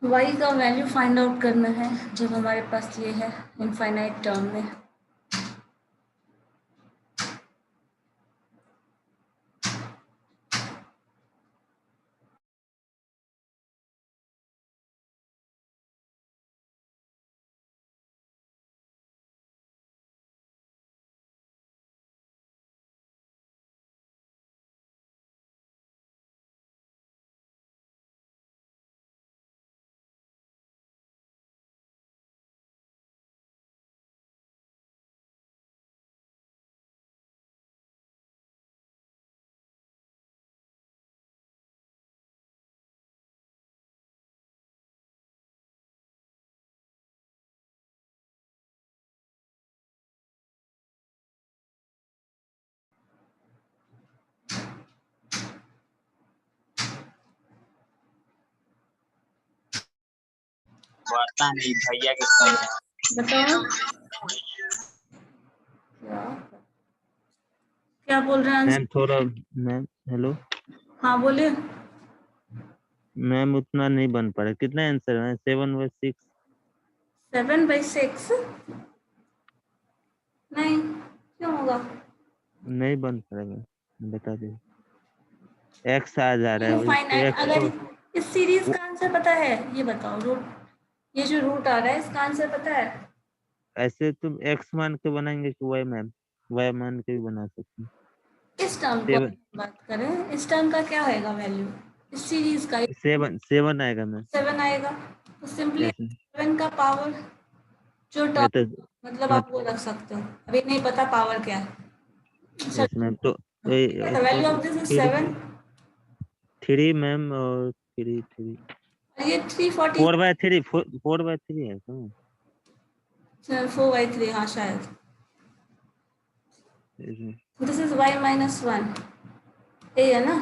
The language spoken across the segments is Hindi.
y का वैल्यू फाइंड आउट करना है जब हमारे पास ये है इनफाइनाइट टर्म में। पता नहीं भैया के फोन बताओ क्या बोल रहे हैं मैम थोड़ा मैम हेलो हाँ बोलिए। मैम उतना नहीं बन पा रहा। कितना आंसर है? 7/6 7/6 नहीं, क्यों होगा? नहीं बन पा रहा। बता दीजिए। एक्स आ जा रहा है तो इनफाइनाइट, एक्स अगर को इस सीरीज का आंसर पता है ये बताओ। रूट, ये जो रूट आ रहा है इसका आंसर पता है? ऐसे तुम एक्स मान के बनाएंगे कि वाई मैम? वाई मान के भी बना सकते हैं। इस टर्म को बात करें, इस टर्म का क्या होगा वैल्यू इस सीरीज का? 7 आएगा मैम। 7 आएगा। तो सिंपली ऐसे 7 का पावर जो मैं टर्म, तो मतलब आप वो रख सकते हो। अभी नहीं पता पावर क्या है। Yes ma'am. तो value of this is 7 3 ma'am और 3 3 और ये 340 4/3 4/3 है क्या? 4/3 हाँ शायद। दिस इज y माइनस 1 ये है ना।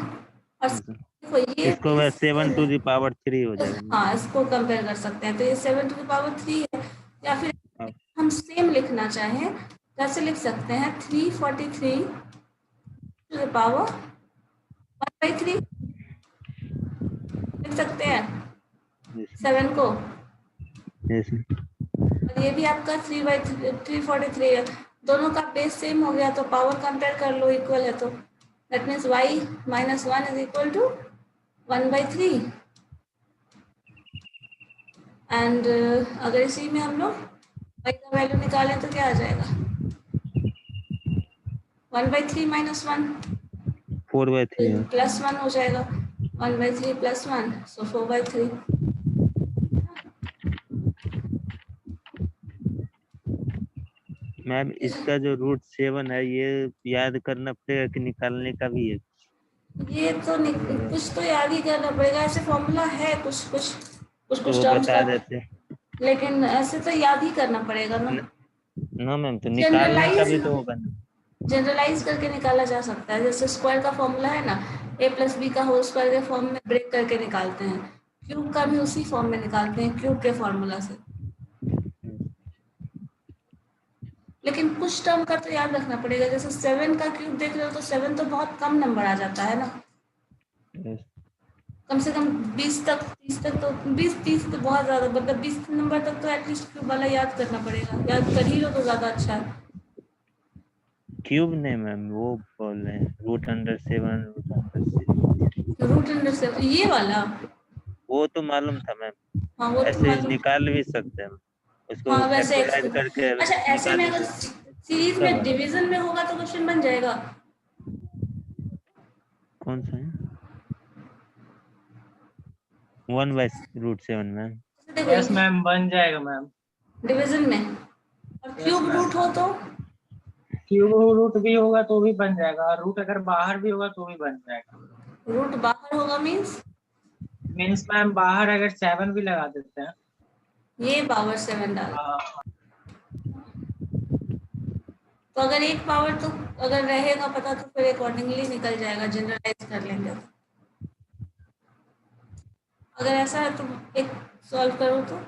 और देखो ये इसको 7/3 हो जाएगा। हाँ इसको कंपेयर कर सकते हैं। तो ये 7/3 है। या फिर हाँ। हम सेम लिखना चाहें कैसे लिख सकते हैं? 343 टू द पावर 1/3 लिख सकते हैं 7 को। यस और ये भी आपका 3/3 है। दोनों का बेस सेम हो गया तो पावर कंपेयर कर लो, इक्वल है तो that means y minus 1 is equal to 1/3। And अगर इसी में हम लोग y का वैल्यू निकालें तो क्या आ जाएगा? 1/3 माइनस 1 4/3 है। प्लस 1 हो जाएगा। 1/3 प्लस 1 सो 4/3। मैम इसका जो √7 है ये याद करना पड़ेगा कि निकालने का भी है? ये तो कुछ तो याद ही करना पड़ेगा। ऐसे फॉर्मूला है कुछ कुछ कुछ तो कुछ वो टर्म्स बता का, देते हैं लेकिन ऐसे तो याद ही करना पड़ेगा ना। ना मैम। तो निकालने का जनरलाइज भी तो होगा ना। जनरलाइज करके निकाला जा सकता है। जैसे स्क्वायर का फॉर्मूला है ना, a प्लस बी का होल स्क्वायर के फॉर्म में ब्रेक करके निकालते हैं। क्यूब का भी उसी फॉर्म में निकालते हैं, क्यूब के फॉर्मूला से। लेकिन कुछ टर्म का तो याद रखना पड़ेगा। जैसे 7 का क्यूब देख रहे हो तो 7 तो बहुत कम नंबर आ जाता है ना। Yes. कम से कम 20 तक 30 तक तो 20-30 तो बहुत ज़्यादा, मतलब 20 नंबर तक तो एटलीस्ट क्यूब वाला याद करना पड़ेगा। याद कर ही लो तो ज़्यादा अच्छा है। क्यूब नहीं मैम, वो बोल रहे हैं √7 √7 ये वाला? वो तो मालूम था मैम। हाँ वो तो ऐसे मालूम। निकाल भी सकते हैं उसको। हाँ वैसे फैक्टराइज करके अच्छा, ऐसे में निकाल अगर भी सीरीज में सब। डिवीजन में होगा तो क्वेश्चन बन जाएगा। कौन सा है? 1/√7 मैम। यस मैम बन जाएगा मैम। डिवीजन में और क्यूब रूट हो तो क्यूब रूट भी होगा तो भी बन जाएगा, और रूट अगर बाहर भी होगा तो भी बन जाएगा। रूट बाहर होगा मीन्स मैम बाहर अगर 7 भी लगा देते हैं। ये पावर 7 डाल। तो अगर एक पावर तो अगर रहेगा पता तो फिर अकॉर्डिंगली निकल जाएगा, जनरलाइज कर लेंगे। अगर ऐसा है तो एक सॉल्व करो तो,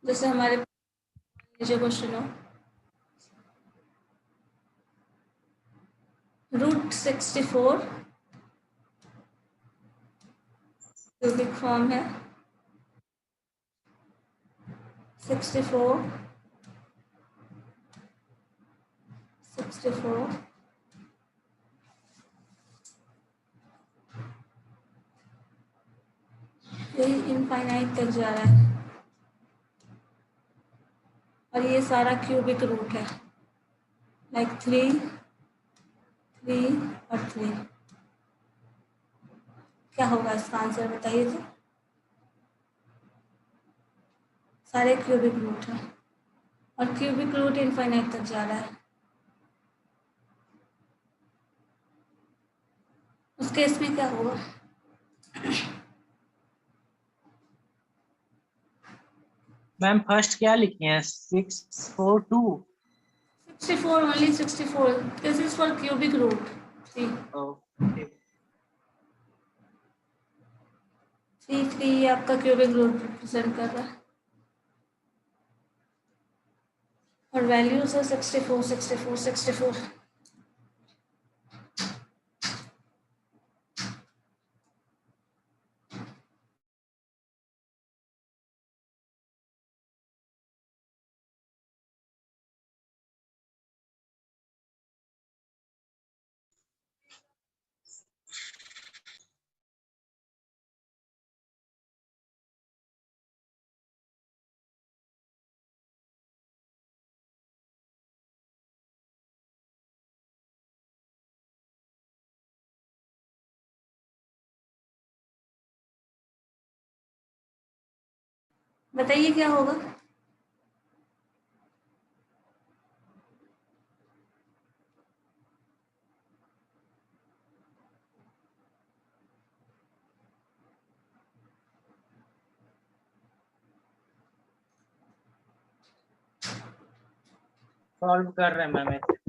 जैसे हमारे जो क्वेश्चन हो √64 क्यूबिक फॉर्म है 64 यही इनफाइनाइट तक जा रहा है और ये सारा क्यूबिक रूट है, लाइक 3 और 3। क्या होगा इसका आंसर बताइए तो। सारे क्यूबिक रूट है और क्यूबिक रूट इनफाइनाइट तक जा रहा है। उस केस में क्या होगा? मैम फर्स्ट क्या लिखी है? 642। 64 only 64. This is for cubic root 3. Okay 3 आपका क्यूबिक रूट रिप्रेजेंट कर रहा है और वैल्यूज है 64 64 64। बताइए क्या होगा? सॉल्व कर रहे हैं मैम ऐसे।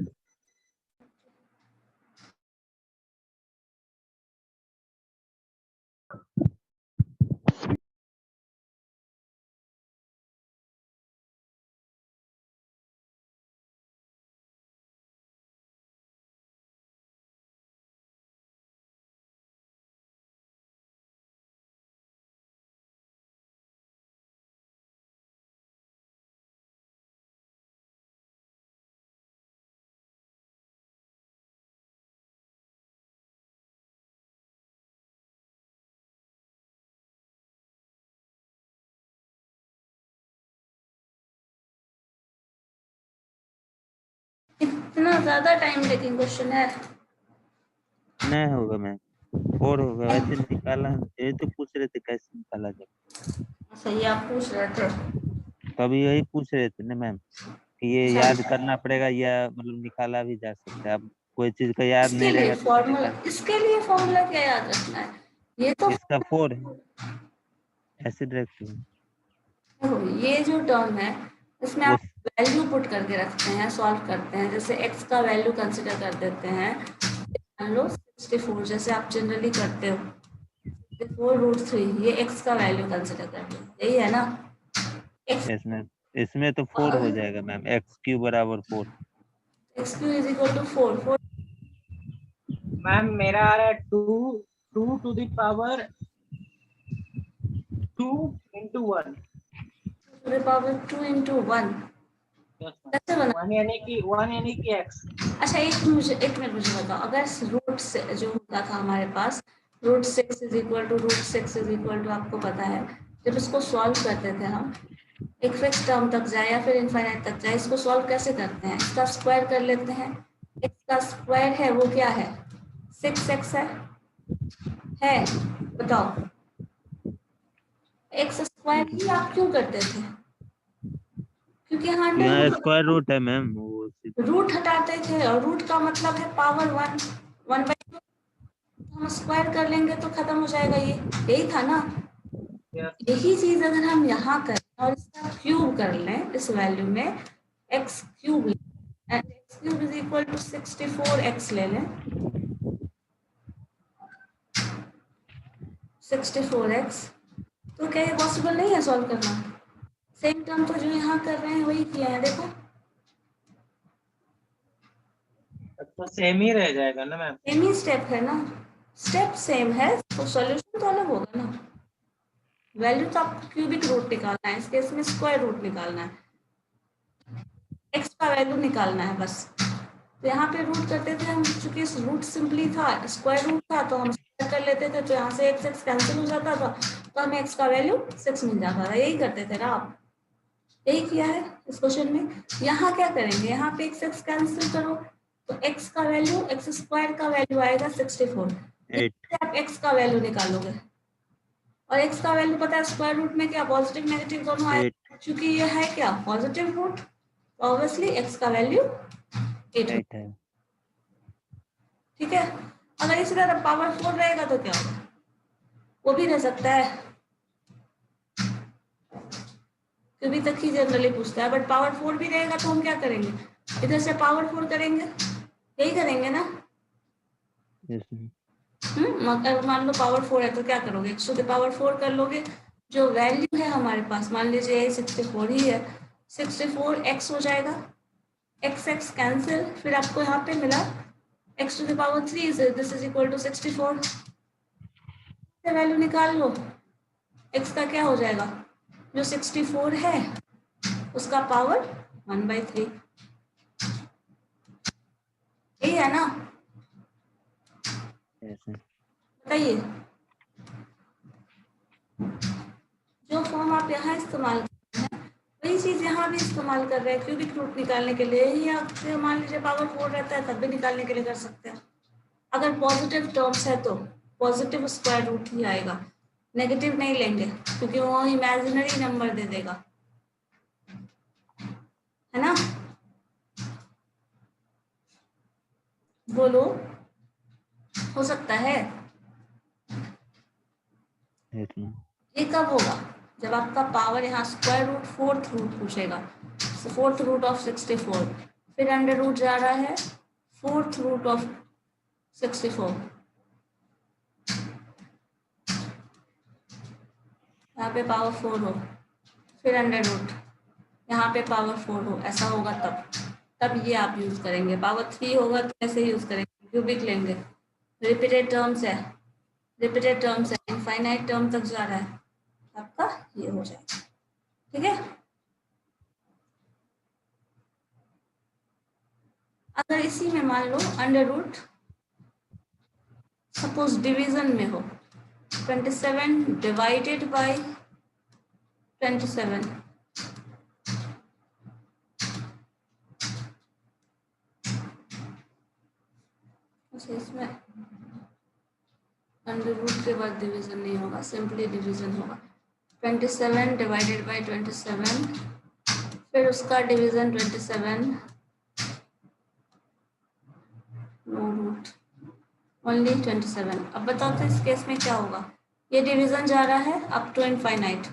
इतना ज्यादा टाइम टेकिंग क्वेश्चन है। नहीं होगा मैम, 4 होगा। वैसे निकाला, ये तो पूछ रहे थे कैसे निकाला जाए, सही आप पूछ रहे थे। तभी यही पूछ रहे थे ना मैम कि ये याद करना पड़ेगा या मतलब निकाला भी जा सकता है। अब कोई चीज का याद इसके नहीं लिए रहेगा तो फॉर्मूला, निकाल। इसके लिए फॉर्मूला क्या याद रखना है? ये तो इसका 4 है, एसिड रिएक्टिव। ये जो टर्म है इसमें वो आप वैल्यू पुट करके रखते हैं, सॉल्व करते हैं। जैसे x का वैल्यू कंसिडर कर देते हैं, मान लो 64 जैसे आप जनरली करते हो, 64√3 ये x का वैल्यू कंसिडर कर लो, यही है ना? x इसमें तो 4 हो जाएगा मैम, x³ बराबर 4। x³ is equal to 4। Ma'am मेरा आ रहा है 2 to the power 2 into 1। To the power 2 into 1 कैसे बना? 1 यानी कि x। अच्छा एक मिनट मुझे बताओ, अगर रूट से जो होता था हमारे पास, √6 is equal to √6 is equal to, आपको पता है जब इसको सॉल्व करते थे हम, एक फिक्स टर्म तक जाए या फिर इनफाइनाइट तक जाए, इसको सॉल्व कैसे करते हैं? इसका स्क्वायर कर लेते हैं। x का स्क्वायर है वो क्या है? 6x है बताओ। x स्क्वायर ही आप क्यों करते थे? क्योंकि यहाँ अंडर यहाँ रूट, स्क्वायर रूट है मैम, वो रूट हटाते थे और रूट का मतलब है पावर 1/2। हम स्क्वायर कर लेंगे तो खत्म हो जाएगा। ये यही था ना? यही चीज अगर हम यहाँ करें और इसका क्यूब कर लें इस वैल्यू में, x³ and x³ is equal to 64x ले लें, 64x, तो क्या ये पॉसिबल नहीं है सॉल्व करना? सेम टर्म तो जो यहाँ कर रहे हैं वही किया है, देखो तो सेम ही रह जाएगा ना मैम। सेम ही स्टेप है ना, स्टेप सेम है तो सॉल्यूशन तो अलग होगा ना। वैल्यू तो आपको क्यूबिक रूट निकालना है, इस केस में स्क्वायर रूट निकालना है, एक्स का वैल्यू निकालना है बस। तो यहाँ पे रूट करते थे हम, चूंकि रूट सिंपली था, स्क्वायर रूट था, तो हम स्क्वायर कर लेते थे, तो यहाँ से एक्स एक्स कैंसिल हो जाता था, तो हमें एक्स का वैल्यू 6 मिल जाता था। यही करते थे ना आप, यही किया है इस क्वेश्चन में। यहाँ क्या करेंगे, यहाँ पे एक्स एक्स कैंसिल करो, तो एक्स का वैल्यू, एक्स स्क्वायर का वैल्यू आएगा 64। 8 आप एक्स का वैल्यू निकालोगे, और एक्स का वैल्यू पता है स्क्वायर रूट में क्या पॉजिटिव नेगेटिव दोनों आए, 8 क्योंकि ये है क्या पॉजिटिव रूट, ऑब्वियसली एक्स का वैल्यू 8 8 है। ठीक है। अगर इसी तरह पावर 4 रहेगा तो क्या होगा, वो भी रह सकता है, क्योंकि तक ही जनरली पूछता है, बट पावर 4 भी रहेगा तो हम क्या करेंगे, इधर से पावर 4 करेंगे, यही करेंगे ना। yes, ma'am. अगर मान लो पावर 4 है तो क्या करोगे, एक्स टू द पावर 4 कर लोगे, जो वैल्यू है हमारे पास, मान लीजिए 64 ही है, 64 एक्स हो जाएगा, एक्स एक्स कैंसिल, फिर आपको यहाँ पे मिला x to the power 3, this is equal to 64, value निकाल लो, एक्स का क्या हो जाएगा, जो 64 है उसका पावर 1/3, यही है ना, Yes, ma'am. बताइए। जो फॉर्म आप यहाँ इस्तेमाल कर रहे हैं वही चीज यहाँ भी इस्तेमाल कर रहे हैं, क्यूबिक रूट निकालने के लिए ही। आप मान लीजिए पावर 4 रहता है तब भी निकालने के लिए कर सकते हैं। अगर पॉजिटिव टर्म्स है तो पॉजिटिव स्क्वायर रूट ही आएगा, नेगेटिव नहीं लेंगे क्योंकि वो इमेजिनरी नंबर दे देगा, है ना। बोलो, हो सकता है। Yes, ma'am. ये कब होगा, जब आपका पावर यहाँ स्क्वायर रूट फोर्थ रूट पूछेगा, फोर्थ रूट ऑफ 64, फिर अंडर रूट जा रहा है फोर्थ रूट ऑफ 64, यहाँ पे पावर 4 हो, फिर अंडर रूट, यहाँ पे पावर 4 हो, ऐसा होगा तब ये आप यूज करेंगे। पावर 3 होगा तो ऐसे यूज करेंगे, क्यूबिक लेंगे। रिपीटेड टर्म्स है, रिपीटेड टर्म्स है, इनफाइनाइट टर्म तक जा रहा है, आपका ये हो जाएगा, ठीक है। अगर इसी में मान लो अंडर रूट सपोज डिवीजन में हो, 27 डिवाइडेड बाय 27, अच्छा इसमें अंडर रूट के बाद डिवीजन नहीं होगा, सिंपली डिवीजन होगा। 27 डिवाइडेड बाय 27, फिर उसका डिवीजन 27, नो रूट, ओनली 27। अब बताओ तो इस केस में क्या होगा, ये डिवीजन जा रहा है अप टू इनफाइनाइट,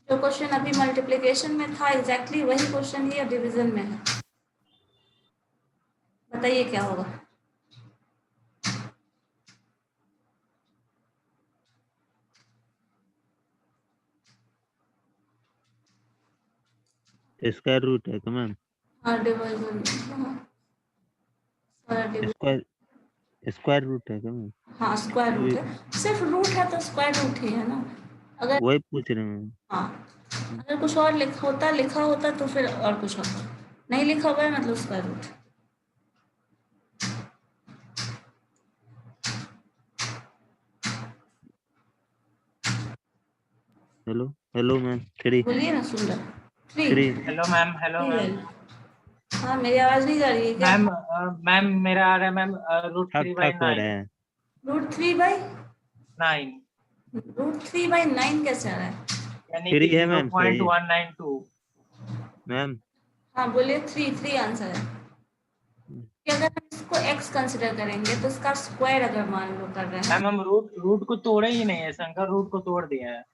जो क्वेश्चन अभी मल्टीप्लिकेशन में था एग्जैक्टली वही क्वेश्चन ही अब डिवीजन में है। बताइए क्या होगा, स्क्वायर रूट है क्या मैम? हाँ डिवीजन, सारा डिवीजन, स्क्वायर रूट है क्या मैम? हाँ स्क्वायर रूट है, सिर्फ रूट है तो स्क्वायर रूट ही है ना। अगर वही पूछ रहे हैं। हाँ, अगर कुछ और लिखा होता तो फिर और कुछ होता, नहीं लिखा हुआ है मतलब square root. Hello hello ma'am, 3 बोलिए ना, सुन रहा 3 3 हेलो मैम, हेलो मैम। हाँ मेरी आवाज नहीं जा रही है क्या? मैम मेरा आ रहा है मैम, रूट ठक 3/9। ठक हो रहे हैं। रूट 3/9 कैसे आ रहा है? यानी 3 कि है मैम, सही है 0.192। मैम। हाँ बोलिए, 3 आंसर है कि अगर हम इसको x कंसिडर करेंगे तो इसका स्क्वायर अगर मान लो कर रहे हैं मैम हम रूट को तोड़े ही नहीं है, शंकर रूट को तोड़ दिया है।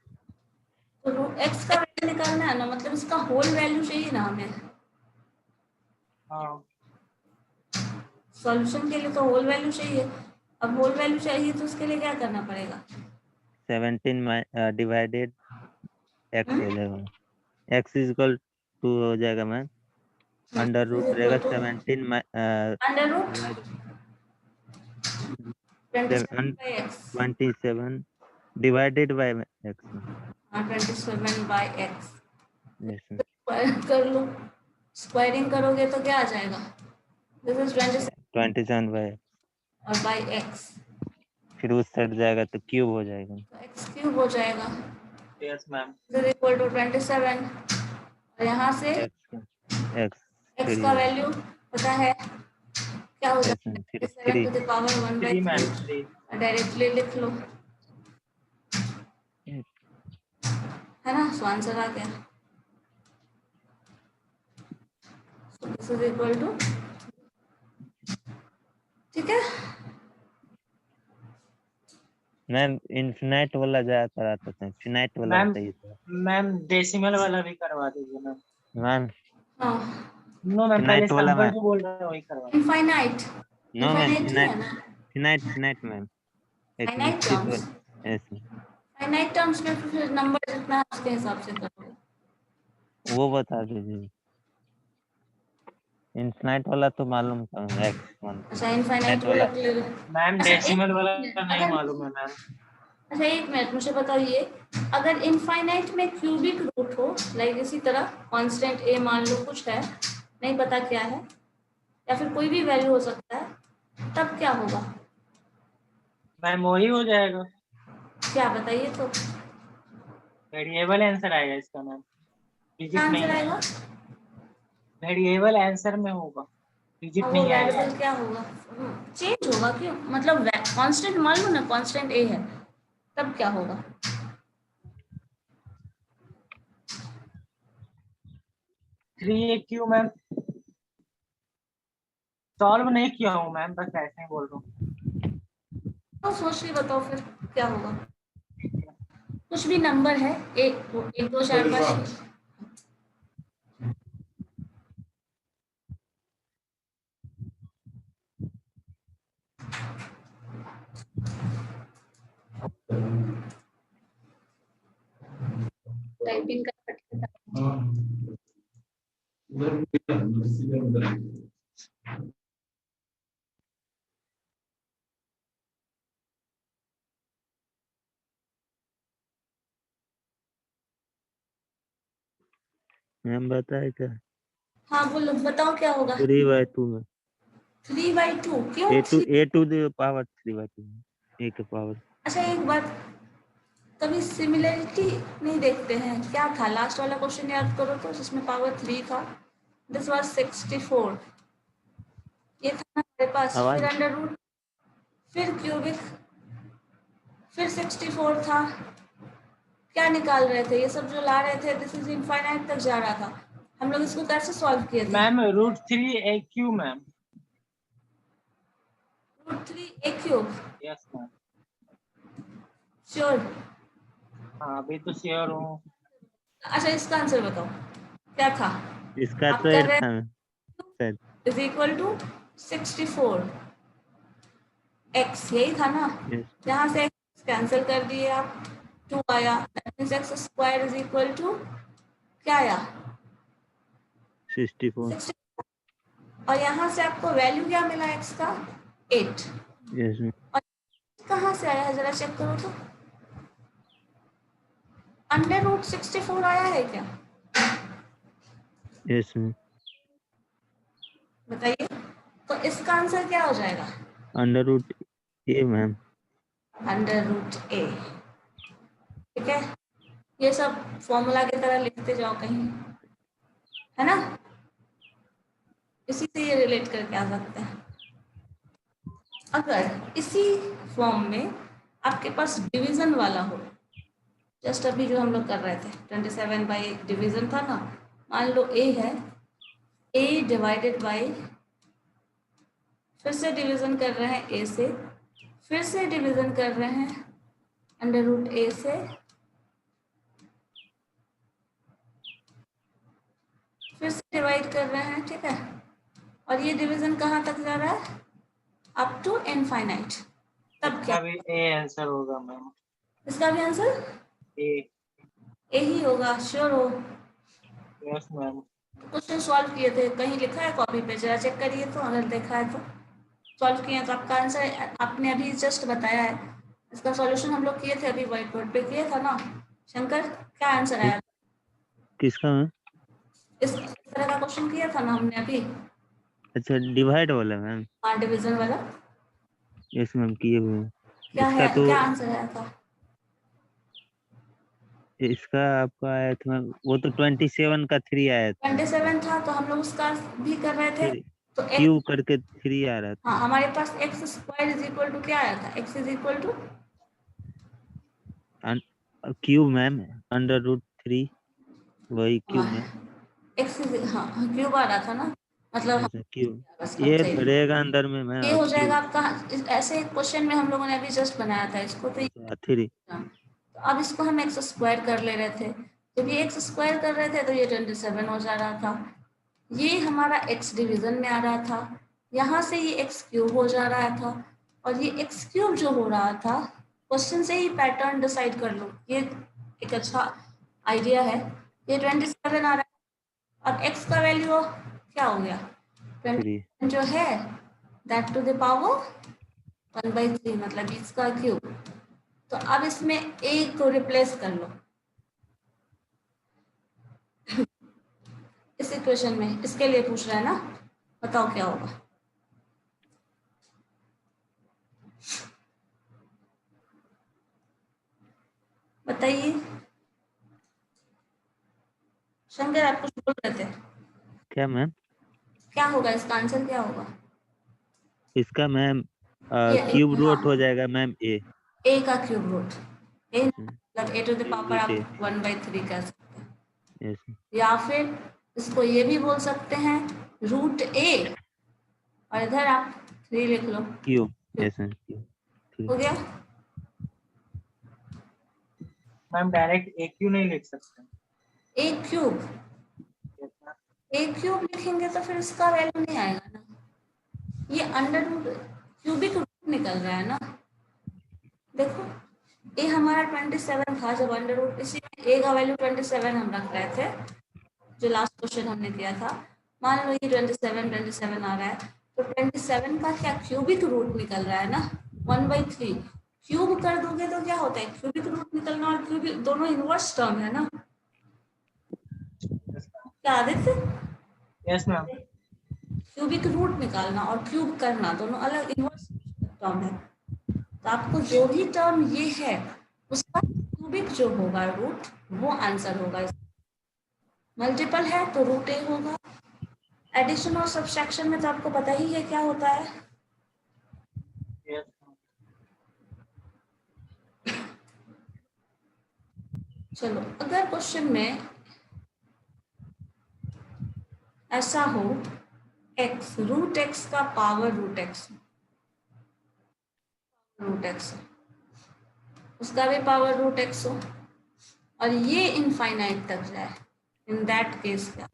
तो x का वैल्यू निकालना है ना, मतलब इसका होल वैल्यू चाहिए ना हमें, हाँ सॉल्यूशन के लिए तो होल वैल्यू चाहिए। अब होल वैल्यू चाहिए तो उसके लिए क्या करना पड़ेगा, 17 डिवाइडेड x हो जाएगा, x इज इक्वल टू हो जाएगा मैम, अंडर रूट रहेगा 17 under root divide 27 by x, 27 divided by x. हाँ 27 by x Yes, ma'am. Square कर लो, स्क्वायरिंग करोगे तो क्या आ जाएगा, दिस इज 27 27 by और बाई x, फिर उस साइड जाएगा तो क्यूब हो जाएगा। तो x क्यूब हो जाएगा, yes ma'am. This is equal to 27 और यहाँ से x x का वैल्यू पता है क्या हो जाता है, 7 to the power 1 by 3 ma'am 3 3। Directly लिख लो, है ना, सो आंसर आ गया। So this is equal to, ठीक है, मैम इन्फिनाइट वाला ज्यादा आता था, फिनाइट वाला मैम बताइए थोड़ा। मैम डेसिमल वाला भी करवा दीजिए मैम। मैम हाँ नो मैम, पहले फिनाइट वाला सैंपल मैम। जो बोल रहे हैं वही करवा दीजिए। इनफाइनाइट, नो मैम, इनफाइनाइट ही है ना, फिनाइट मैम, एक फाइनाइट निश्चित टर्म्स, ऐसे फाइनाइट टर्म्स में फिर नंबर जितना है उसके हिसाब से करोगे। वो बता दीजिए। इन्फिनाइट वाला तो मालूम था x1, अच्छा इनफाइनाइट फिनाइट वाला वाला क्लियर, मैम अच्छा डेसिमल वाला मिनट, नहीं अगर मालूम है मैम। अच्छा एक मिनट मुझे बताइए, अगर इनफाइनाइट में क्यूबिक रूट हो, लाइक इसी तरह कांस्टेंट a मान लो कुछ है, नहीं पता क्या है, या फिर कोई भी वैल्यू हो सकता है, तब क्या होगा, मैम वही हो जाएगा, क्या बताइए तो, वेरिएबल आंसर आएगा इसका मैम, क्या डिजिट आंसर नहीं आएगा, आएगा। वेरिएबल आंसर में होगा, डिजिट और वो नहीं आएगा। वेरिएबल क्या होगा, चेंज होगा क्यों, मतलब कांस्टेंट मान लो ना, कांस्टेंट a है, तब क्या होगा, 3aq मैम, सॉल्व नहीं किया हूँ मैम, बस ऐसे ही बोल रहा हूँ। तो सोच के बताओ फिर क्या होगा, कुछ भी नंबर है, एक 2 4 5 टाइपिंग का मैम बताए क्या? हाँ बोलो, बताओ क्या होगा, 3/2 में 3/2 क्यों a to the power 3/2 a के पावर। अच्छा एक बात, कभी सिमिलरिटी नहीं देखते हैं, क्या था लास्ट वाला क्वेश्चन याद करो तो, जिसमें पावर 3 था, दिस वाज 64, ये था ना हमारे पास, फिर आवाज अंडर रूट, फिर क्यूबिक, फिर 64 था, क्या निकाल रहे थे, ये सब जो ला रहे थे, दिस इज इनफाइनाइट तक जा रहा था, हम लोग इसको कैसे सॉल्व किए थे, ma'am √3aq ma'am. √3 a cube, yes ma'am. Sure, हाँ अभी तो श्योर हूँ। अच्छा इसका आंसर बताओ क्या था, इसका आप तो कर 8 रहे था शायद। इज इक्वल टू 64 x, यही था ना, Yes, यहाँ से x कैंसिल कर दिए आप, 2 आया, that means x square is equal to क्या आया, 64। 60, और यहाँ से आपको वैल्यू क्या मिला x का, 8, यस और कहाँ से आया है जरा चेक करो तो, अंडर रूट 64 आया है क्या, यस बताइए, तो इसका आंसर क्या हो जाएगा, √a ma'am. Under root a, ठीक है, ये सब फॉर्मूला की तरह लिखते जाओ कहीं, है ना, इसी से ये रिलेट करके आ सकते हैं। अगर इसी फॉर्म में आपके पास डिवीजन वाला हो, जस्ट अभी जो हम लोग कर रहे थे 27 बाई डिवीजन था ना, मान लो a है, a डिवाइडेड बाई, फिर से डिवीजन कर रहे हैं a से, फिर से डिवीजन कर रहे हैं अंडर रूट a से, फिर से डिवाइड कर रहे हैं, ठीक है, और ये डिवीजन कहाँ तक जा रहा है, अप टू इनफाइनाइट, तब क्या, इसका भी ए आंसर होगा मैम। इसका भी आंसर ए। a ही होगा, श्योर हो, यस मैम। क्वेश्चन सॉल्व किए थे, कहीं लिखा है कॉपी पे, जरा चेक करिए तो, अगर देखा है तो, सॉल्व किए हैं तो आपका आंसर आपने अभी जस्ट बताया है। इसका सॉल्यूशन हम लोग किए थे अभी, व्हाइट बोर्ड पे किए था ना शंकर? क्या आंसर आया? किसका मैम? इस तरह का क्वेश्चन किया था ना हमने अभी। अच्छा, डिवाइड वाला मैम? हाँ, डिवीजन वाला। यस मैम, किए हुए हैं। क्या इसका है, तो क्या आंसर आया था? इसका आपका आया था मैम, वो तो 27 का 3 आया था। 27 था तो हम लोग उसका भी कर रहे थे। फिर तो x, क्यू करके 3 आ रहा था। हाँ हमारे पास x square is equal to क्या आया था? X is equal to cube ma'am, √3, वही क्यूब मैम। एक्स इज, हाँ क्यूब आ रहा था ना, मतलब ऐसा क्यूब, बस अब ये सही। रहेगा अंदर में मैम, ये अब हो जाएगा क्यूब आपका। ऐसे क्वेश्चन में हम लोगों ने अभी जस्ट बनाया था इसको, तो 3। तो अब इसको हम एक्स स्क्वायर कर ले रहे थे। जब ये एक्स स्क्वायर कर रहे थे तो ये 27 हो जा रहा था। ये हमारा एक्स डिवीजन में आ रहा था, यहाँ से ये एक्स क्यूब हो जा रहा था, और ये एक्स क्यूब जो हो रहा था, क्वेश्चन से ही पैटर्न डिसाइड कर लो, ये एक अच्छा आइडिया है। ये 27 आ रहा है और एक्स का वैल्यू क्या हो गया? 27 जो है दैट टू द पावर 1/3, मतलब इसका क्यूब। तो अब इसमें ए को रिप्लेस कर लो इस इक्वेशन में। इसके लिए पूछ रहा है ना, बताओ क्या होगा? बताइए शंकर, आप कुछ बोल रहे थे, क्या मैम? क्या होगा इसका आंसर, क्या होगा? इसका मैम ये क्यूब रूट हो हाँ, जाएगा मैम, ए। ए का क्यूब रूट। ए मतलब A to the cube power root आप ए। 1/3 कह सकते हैं, यस। या फिर इसको ये भी बोल सकते हैं रूट ए, और इधर आप 3 लिख लो। क्यूब। Yes ma'am, cube. हो गया। मैम डायरेक्ट एक क्यों नहीं लिख सकते? ए क्यूब, Yes, ma'am. ए क्यूब लिखेंगे तो फिर इसका वैल्यू नहीं आएगा ना, ये अंडर रूट क्यूबिक रूट निकल रहा है ना। देखो ए हमारा 27 था जब अंडर रूट, इसी में ए का वैल्यू 27 हम रख रहे थे जो लास्ट क्वेश्चन हमने किया था। मान लो ये 27 आ रहा है, तो 27 का क्या क्यूबिक रूट निकल रहा है ना, 1/3। क्यूब कर दोगे तो क्या होता है, क्यूबिक रूट निकलना और क्यूबिक दोनों इनवर्स टर्म है ना। क्या Aditya? Yes, ma'am. Cubic root निकालना और क्यूब करना दोनों अलग इनवर्स टर्म है। तो आपको जो भी टर्म ये है उसका क्यूबिक जो होगा रूट, वो आंसर होगा। मल्टीपल है तो रूट ए होगा। एडिशन और सब्सट्रैक्शन में तो आपको पता ही है क्या होता है। Yes, ma'am. चलो, अगर क्वेश्चन में ऐसा हो x रूट x का पावर रूट एक्स उसका भी पावर रूट एक्स हो और ये इनफाइनाइट तक जाए, इन दैट केस क्या?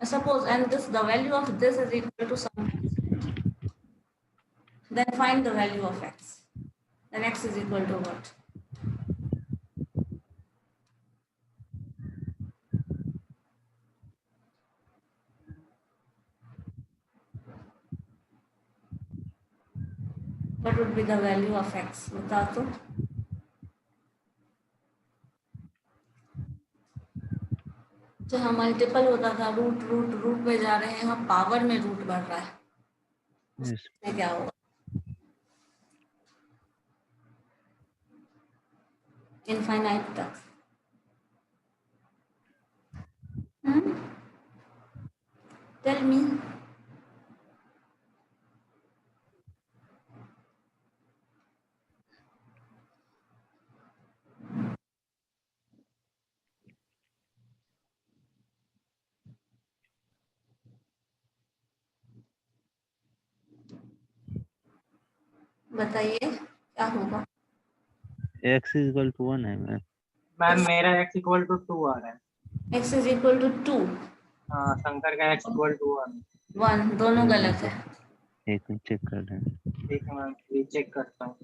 Suppose and this the value of this is equal to some x, then find the value of x. Then x is equal to what? What would be the value of x? बता तो। जहाँ मल्टीपल होता था रूट रूट रूट में जा रहे हैं, यहाँ पावर में रूट बढ़ रहा है, यस। उसमें क्या होगा? इनफाइनाइट तक। Tell me. बताइए क्या होगा? x = 1 है मैम। मैम मेरा x = 2 आ रहा है। x is equal to 2, हाँ, शंकर का x = 1। 1 दोनों गलत है। एक मिनट चेक कर रहे हैं। ठीक है मैम, ये चेक करता हूँ।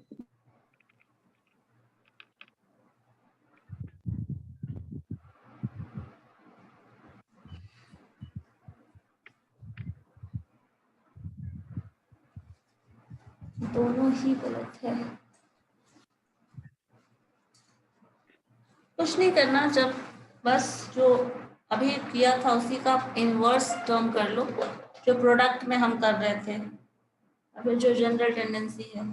दोनों ही गलत है। कुछ नहीं करना, जब बस जो अभी किया था उसी का इनवर्स टर्म कर लो, जो प्रोडक्ट में हम कर रहे थे, अभी जो जनरल टेंडेंसी है।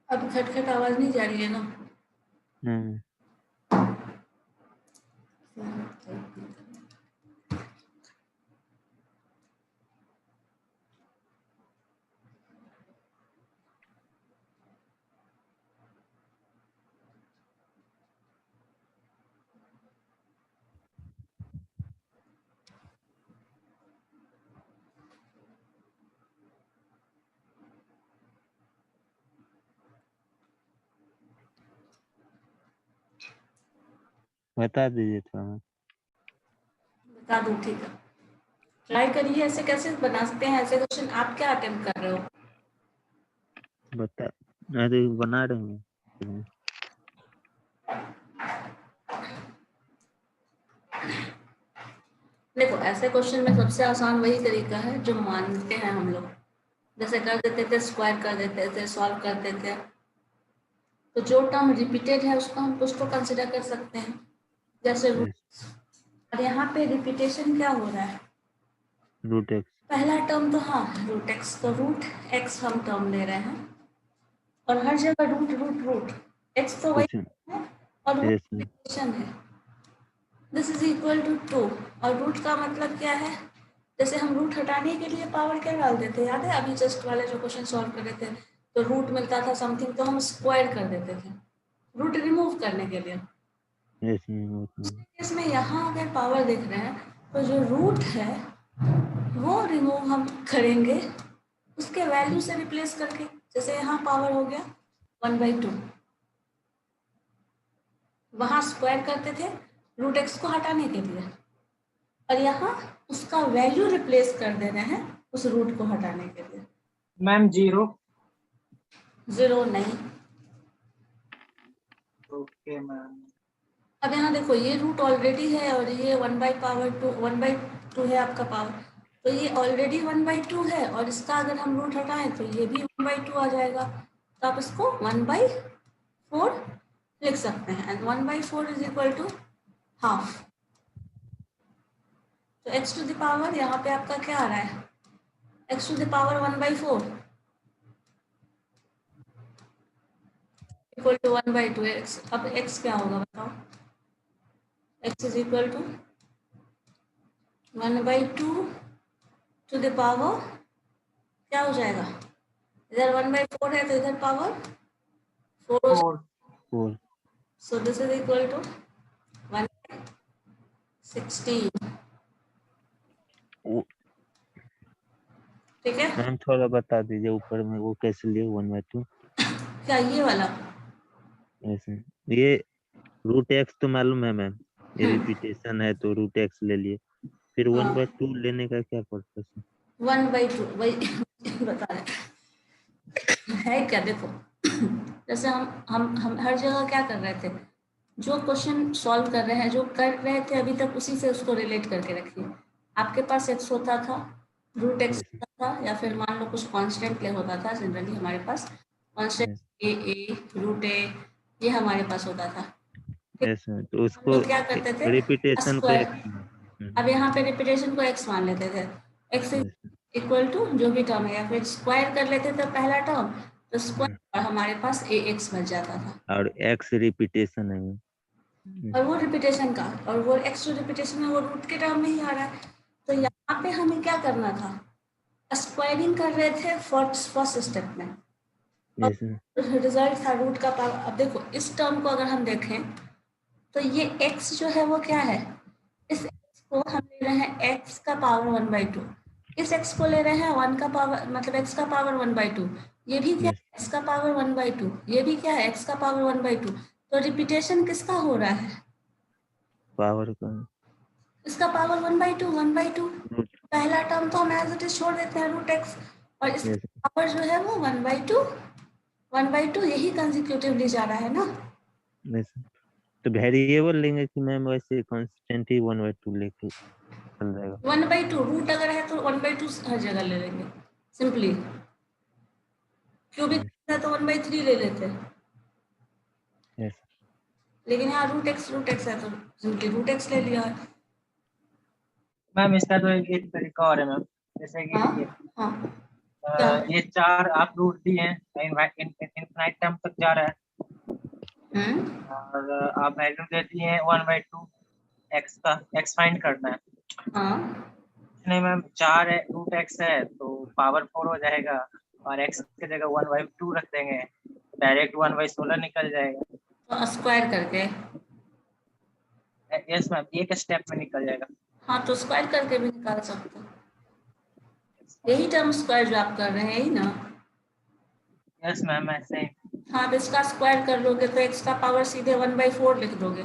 अब खटखट आवाज नहीं जा रही है ना? बता दीजिए थोड़ा। बता दूं, ठीक है, ट्राई करिए। ऐसे कैसे बना सकते हैं ऐसे क्वेश्चन? आप क्या अटेम्प्ट कर रहे हो? बता, अरे बना रहे हैं। देखो, ऐसे क्वेश्चन में सबसे आसान वही तरीका है जो मानते हैं हम लोग। जैसे कर देते थे, स्क्वायर कर देते थे, सॉल्व करते थे। तो जो टर्म रिपीटेड है उसको हम कुछ तो कंसिडर कर सकते हैं, जैसे रूट। Yes, और यहाँ पे रिपीटेशन क्या हो रहा है? Root x. पहला टर्म तो हाँ रूट एक्स, तो रूट एक्स हम टर्म ले रहे हैं, और हर जगह रूट रूट रूट। एक्स तो वही कुछ है और रूट यस रिपीटेशन है। This is equal to 2। और रूट का मतलब क्या है? जैसे हम रूट हटाने के लिए पावर क्या डालते थे, याद है अभी जस्ट वाले जो क्वेश्चन सॉल्व कर रहे थे? तो रूट मिलता था समथिंग, तो हम स्क्वायर कर देते थे रूट रिमूव करने के लिए। यस इसमें यहाँ अगर पावर देख रहे हैं, तो जो रूट है वो रिमूव हम करेंगे उसके वैल्यू से रिप्लेस करके। जैसे यहाँ पावर हो गया 1/2, वहाँ स्क्वायर करते थे रूट एक्स को हटाने के लिए, और यहाँ उसका वैल्यू रिप्लेस कर दे रहे हैं उस रूट को हटाने के लिए। मैम 0। 0 नहीं। Okay ma'am. अब यहाँ देखो, ये रूट ऑलरेडी है और ये 1/2 है आपका पावर, तो ये ऑलरेडी 1/2 है, और इसका अगर हम रूट हटाएं तो ये भी 1/2 आ जाएगा। तो आप इसको 1/4 लिख सकते हैं, and 1/4 is equal to half. तो एक्स टू द पावर यहाँ पे आपका क्या आ रहा है? X to the power 1/4 equal to 1/2 x. अब एक्स क्या होगा बताओ? X is equal to 1/2 to the power क्या हो जाएगा? इधर 1/4 है तो इधर पावर 4 हो जाएगा। 4। So this is equal to 1/16। ठीक है, मैम थोड़ा बता दीजिए ऊपर में वो कैसे लिए 1/2। क्या ये वाला? ऐसे ये रूट एक्स तो मालूम है मैम, ये रिपीटेशन है तो रूट एक्स ले लिए, फिर 1/2 लेने का क्या पर्पस है? 1/2 वही बता रहे है क्या? देखो, जैसे हम हर जगह क्या कर रहे थे, जो क्वेश्चन सॉल्व कर रहे हैं, जो कर रहे थे अभी तक, उसी से उसको रिलेट करके रखिए। आपके पास एक्स होता था, रूट एक्स Yes, होता था, या फिर मान लो कुछ कांस्टेंट ले होता था। जनरली हमारे पास कांस्टेंट yes, ए रूट ए ये हमारे पास होता था। yes, तो हम उसको लोग क्या करते थे? रिपीटेशन को स्क्वायर। एक अब यहाँ पे रिपीटेशन को एक्स मान लेते थे, एक्स इक्वल टू जो भी टर्म है, या फिर स्क्वायर कर लेते थे पहला टर्म, तो स्क्वायर और हमारे पास ए एक्स बच जाता था। और एक्स रिपीटेशन है वो। और वो रिपीटेशन का, और वो एक्स टू रिपीटेशन में वो रूट के टर्म में ही आ रहा है। तो यहाँ पे हमें क्या करना था? स्क्वायरिंग कर रहे थे फर्स्ट स्टेप में, Yes, रिजल्ट था रूट का पावर। अब देखो, इस टर्म को अगर हम देखें तो ये x जो है वो क्या है? इस x को हम ले रहे हैं x का पावर 1/2, इस x को ले रहे हैं 1 का पावर, मतलब x का पावर 1/2। ये भी क्या yes, है? x का पावर 1/2। ये भी क्या है? x का पावर 1/2। तो रिपीटेशन किसका हो रहा है? पावर का इसका पावर 1/2 1/2। रूट पहला टर्म तो हम एज इट इज छोड़ देते हैं रूट एक्स, और इसका यस पावर जो है वो 1/2 यही कंसेक्यूटिवली जा रहा है ना। यस। तो वेरिएबल लेंगे कि मैम वैसे कांस्टेंट ही 1/2 लेके चल जाएगा? 1/2 रूट अगर है तो 1/2 हर जगह ले लेंगे सिंपली। क्यूबिक है तो 1/3 ले लेते हैं, यस लेकिन यहाँ रूट एक्स है तो सिंपली रूट एक्स ले लिया है। मैम इसका तो एक तरीका और है मैम, जैसे कि हाँ ये हाँ क्या? ये 4 आप रूट दिए हैं, इनफाइनाइट टर्म तक जा रहा है, और आप वैल्यू दे दिए हैं 1/2 एक्स का, एक्स फाइंड करना है। हाँ नहीं मैम, 4 है रूट एक्स है तो पावर 4 हो जाएगा, और एक्स की जगह 1/2 रख देंगे, डायरेक्ट 1/16 निकल जाएगा। तो स्क्वायर करके, यस मैम, एक स्टेप में निकल जाएगा। हाँ तो स्क्वायर करके भी निकाल सकते हैं। यही टर्म स्क्वायर जो आप कर रहे हैं, यही ना? यस मैम, ऐसे ही। हाँ तो इसका स्क्वायर कर लोगे तो एक्स का पावर सीधे 1/4 लिख दोगे,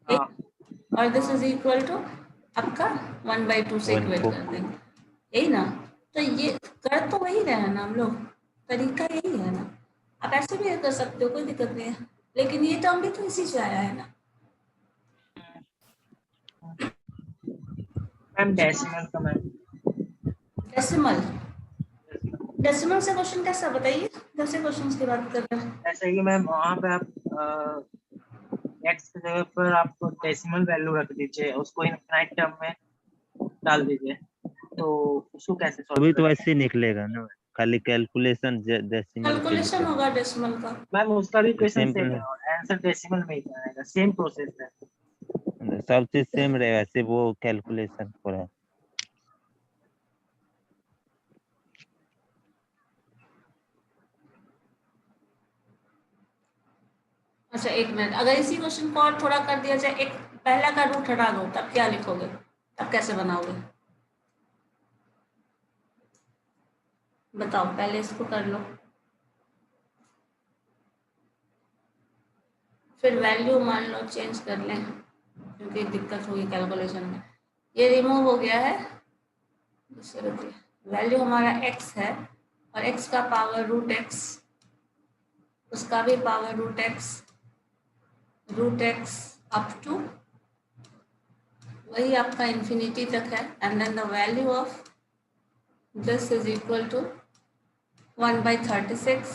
हाँ और दिस इज इक्वल टू आपका 1/2 से इक्वेट 1/4 कर देंगे, यही ना? तो ये कर तो वही रहे हैं ना हम लोग, तरीका यही है ना। आप ऐसे भी कर सकते हो, कोई दिक्कत नहीं है, लेकिन ये टर्म भी तो इसी से आया है ना। मैम डेसिमल का मैम, डेसिमल, डेसिमल से क्वेश्चन कैसा बताइए, कैसे क्वेश्चंस की बात कर रहे हैं? जैसे कि मैम वहाँ पे आप एक्स की जगह पर आप डेसिमल वैल्यू रख दीजिए, उसको इनफाइनाइट टर्म में डाल दीजिए, तो उसको कैसे सॉल्व अभी तो करेंगे? ऐसे निकलेगा ना, खाली कैलकुलेशन डेसिमल के लिए कैलकुलेशन कर। होगा डेसिमल का। मैम उसका भी तो क्वेश्चन सेम सिंपल है और आंसर डेसिमल में ही आएगा, सेम प्रोसेस है। सब चीज सेम रहेगा, सिर्फ वो कैलकुलेशन थोड़ा है। अच्छा एक मिनट, अगर इसी क्वेश्चन को और थोड़ा कर दिया जाए, एक पहला का रूट हटा दो, तब क्या लिखोगे, तब कैसे बनाओगे? बताओ, पहले इसको कर लो, फिर वैल्यू मान लो चेंज कर लें, क्योंकि दिक्कत होगी कैलकुलेशन में। ये रिमूव हो गया है, वैल्यू हमारा x है, और x का पावर रूट एक्स, उसका भी power root x up to वही आपका इन्फिनिटी तक है, and then the value of this is equal to 1/36,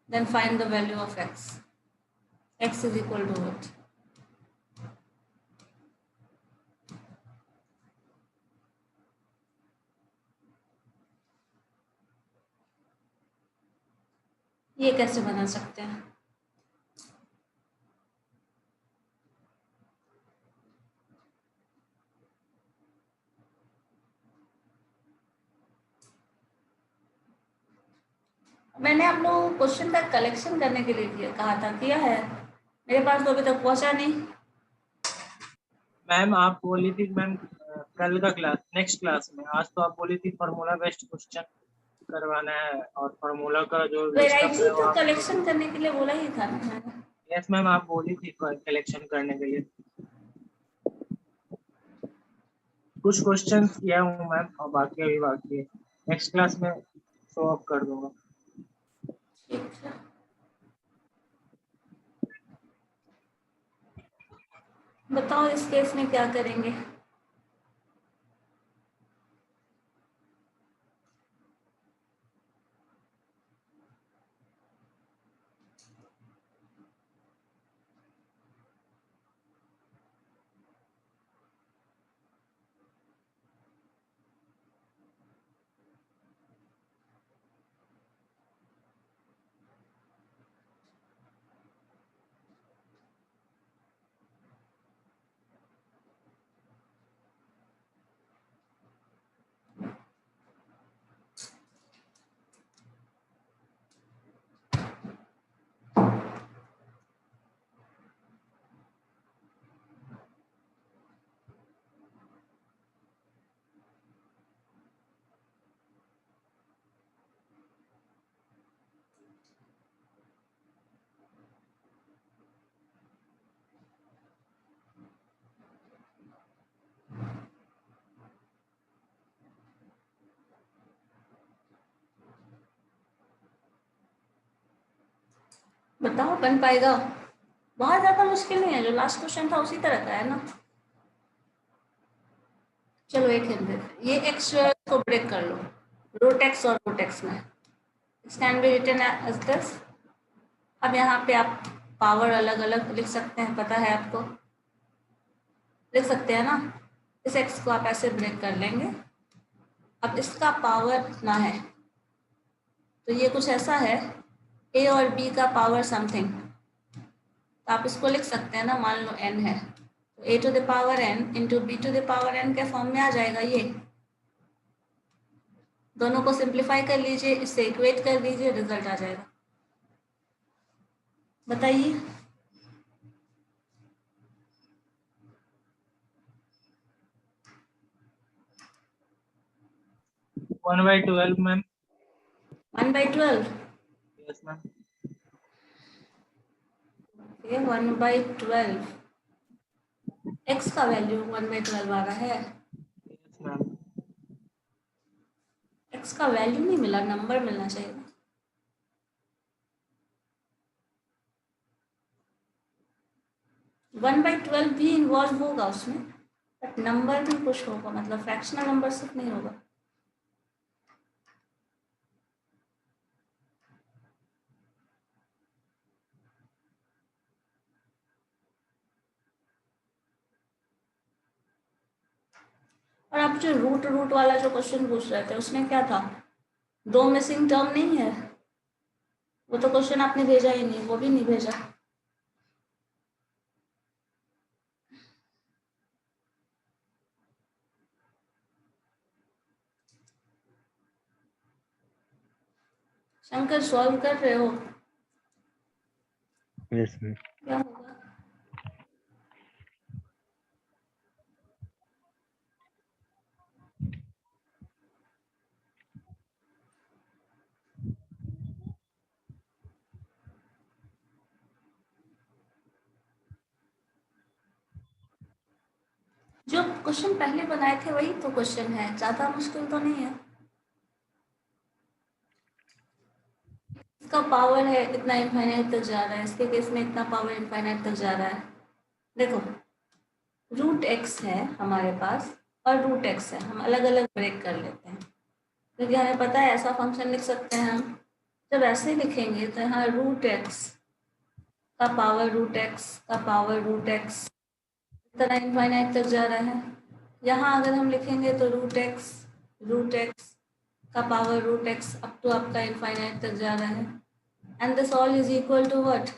then find the value of x is equal to what? ये कैसे बना सकते हैं? मैंने आप लोगों को क्वेश्चन का कलेक्शन करने के लिए कहा था, किया है? मेरे पास तो अभी तक पहुंचा नहीं। मैम आप बोली थी मैम कल का क्लास, नेक्स्ट क्लास में, आज तो आप बोली थी फार्मूला बेस्ड क्वेश्चन करवाना है, और फार्मूला का जो लिस्टअप वेराइटी है वो तो आप। कलेक्शन करने के लिए बोला ही था ना मैंने। यस मैम, आप बोली थी कलेक्शन करने के लिए। कुछ क्वेश्चन किया हूँ मैम, और बाकी अभी बाकी है, नेक्स्ट क्लास में शो अप कर दूंगा। ठीक है, बताओ इस केस में क्या करेंगे? बताओ बन पाएगा? बहुत ज्यादा मुश्किल नहीं है, जो लास्ट क्वेश्चन था उसी तरह का है ना। चलो एक हिंट देते, ये एक्स को ब्रेक कर लो, रूट एक्स और रूट एक्स में can be written as this. अब यहाँ पे आप पावर अलग अलग लिख सकते हैं, पता है आपको, लिख सकते हैं ना। इस एक्स को आप ऐसे ब्रेक कर लेंगे। अब इसका पावर इतना है, तो ये कुछ ऐसा है, ए और बी का पावर समथिंग, तो आप इसको लिख सकते हैं ना, मान लो n है, तो a to the power n into b to the power n के फॉर्म में आ जाएगा ये। दोनों को सिंप्लीफाई कर लीजिए, इससे इक्वेट कर दीजिए, रिजल्ट आ जाएगा। बताइए। One by 12 ma'am. 1/12। Yes ma'am. ये 1/12, x का वैल्यू 1/12 आ रहा है। Yes ma'am. x का वैल्यू नहीं मिला, नंबर मिलना चाहिए। 1/12 भी इन्वॉल्व होगा उसमें, बट नंबर भी कुछ होगा, मतलब फ्रैक्शनल नंबर सिर्फ नहीं होगा। और आप जो रूट रूट वाला जो क्वेश्चन पूछ रहे थे उसमें क्या था, 2 मिसिंग टर्म नहीं है, वो तो क्वेश्चन आपने भेजा ही नहीं, वो भी नहीं भेजा। शंकर सॉल्व कर रहे हो? Yes ma'am. क्या होगा? जो क्वेश्चन पहले बनाए थे वही तो क्वेश्चन है, ज्यादा मुश्किल तो नहीं है। इसका पावर है इतना इनफाइनाइट तक जा रहा है, इसके केस में इतना पावर इनफाइनाइट तक जा रहा है। देखो रूट एक्स है हमारे पास और रूट एक्स है, हम अलग अलग ब्रेक कर लेते हैं क्योंकि हमें पता है ऐसा फंक्शन लिख सकते हैं हम। जब ऐसे लिखेंगे तो यहाँ रूट एक्स का पावर रूट एक्स का पावर रूट एक्स इस तरह इनफाइनाइट तक जा रहा है। यहाँ अगर हम लिखेंगे तो रूट एक्स का power root x up to आपका इनफाइनाइट तक जा रहा है। And this all is equal to what,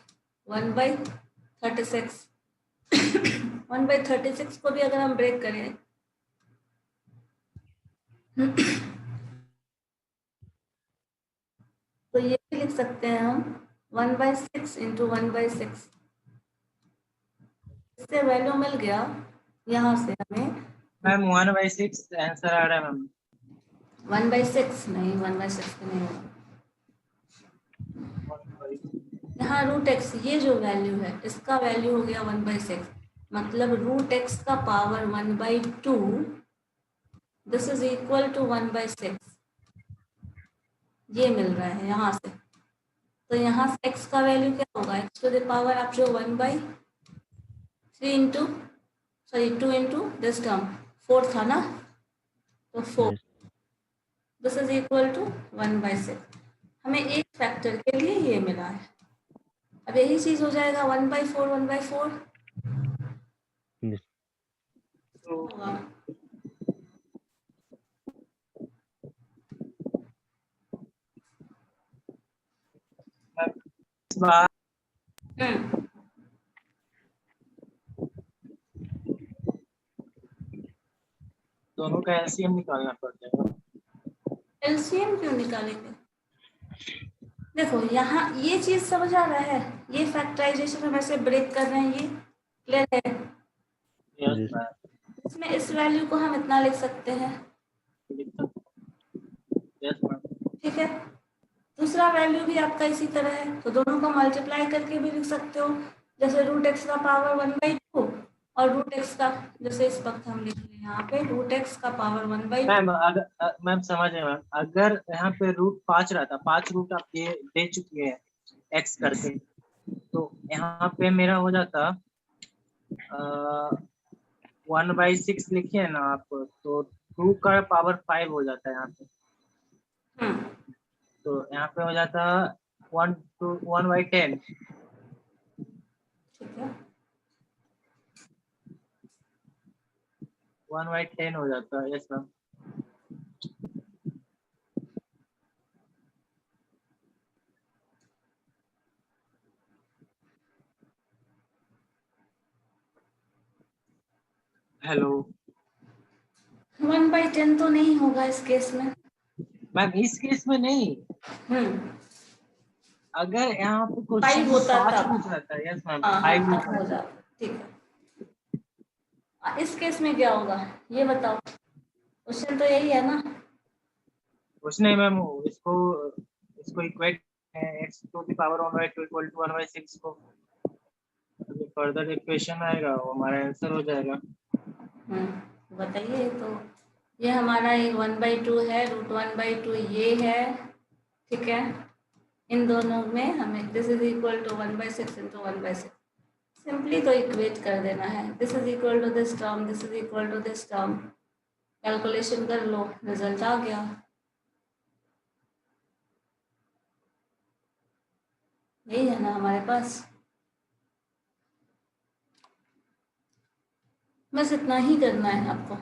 1/36। 1/36 को भी अगर हम ब्रेक करें तो ये भी लिख सकते हैं हम 1/6 इंटू 1/6। इससे वैल्यू मिल गया यहाँ से हमें मैम 1/6 आंसर आ रहा है मैम। 1/6 नहीं, 1/6 नहीं होगा। यहाँ रूट एक्स ये जो वैल्यू है इसका वैल्यू हो गया 1/6, मतलब रूट एक्स का power 1/2, this is equal to 1/6, ये मिल रहा है यहाँ से। तो यहाँ से x का वैल्यू क्या होगा, x टू द पावर आप जो 1/3 into sorry 2 into this term 4 था ना, तो 4, दिस इज इक्वल टू 1/6। हमें एक फैक्टर के लिए ये मिला है। अब यही चीज हो जाएगा 1/4 1/4 यस। होगा। इस बार दोनों का एलसीएम निकालना पड़ता है। एलसीएम क्यों निकालेंगे? देखो यहाँ ये चीज समझ आ रहा है, ये फैक्टराइजेशन हम ऐसे ब्रेक कर रहे हैं, ये क्लियर है। Yes ma'am. इसमें इस वैल्यू को हम इतना लिख सकते हैं, यस मैम। ठीक है। दूसरा वैल्यू भी आपका इसी तरह है, तो दोनों को मल्टीप्लाई करके भी लिख सकते हो, जैसे रूट एक्स का पावर 1/2 और रूट एक्स का, जैसे इस वक्त हम लिख रहे हैं यहाँ पे रूट एक्स का पावर 1/2। मैम अगर मैम समझ रहे मैम, अगर यहाँ पे रूट 5 रहता, 5 रूट आप दे चुकी है एक्स करके, तो यहाँ पे मेरा हो जाता 1/6 लिखिए ना आप, तो 2 का पावर 5 हो जाता है यहाँ पे। तो यहाँ पे हो जाता 1/10। ठीक है, 1/10 हो जाता है। Yes ma'am. हेलो 1/10 तो नहीं होगा इस केस में। मैम, इस केस में नहीं, अगर यहाँ पे क्वेश्चन 5 होता 5 तब। पूछ रहता है। यस मैम, हाँ 5 हाँ, तब हो जाता। ठीक है, इस केस में क्या होगा ये बताओ, क्वेश्चन तो यही है ना। कुछ नहीं मैम, इसको इसको equate x to the power 1/2 equal to 1/6 को फर्दर इक्वेशन आएगा, वो हमारा आंसर हो जाएगा। बताइए। तो ये हमारा एक 1/2 है, √1/2 ये है। ठीक है, इन दोनों में हमें this is equal to 1/6 into 1/6 simply तो इक्वेट कर देना है। This is equal to this term, this is equal to this term, calculation कर लो, रिजल्ट आ गया। यही है ना हमारे पास, बस इतना ही करना है आपको।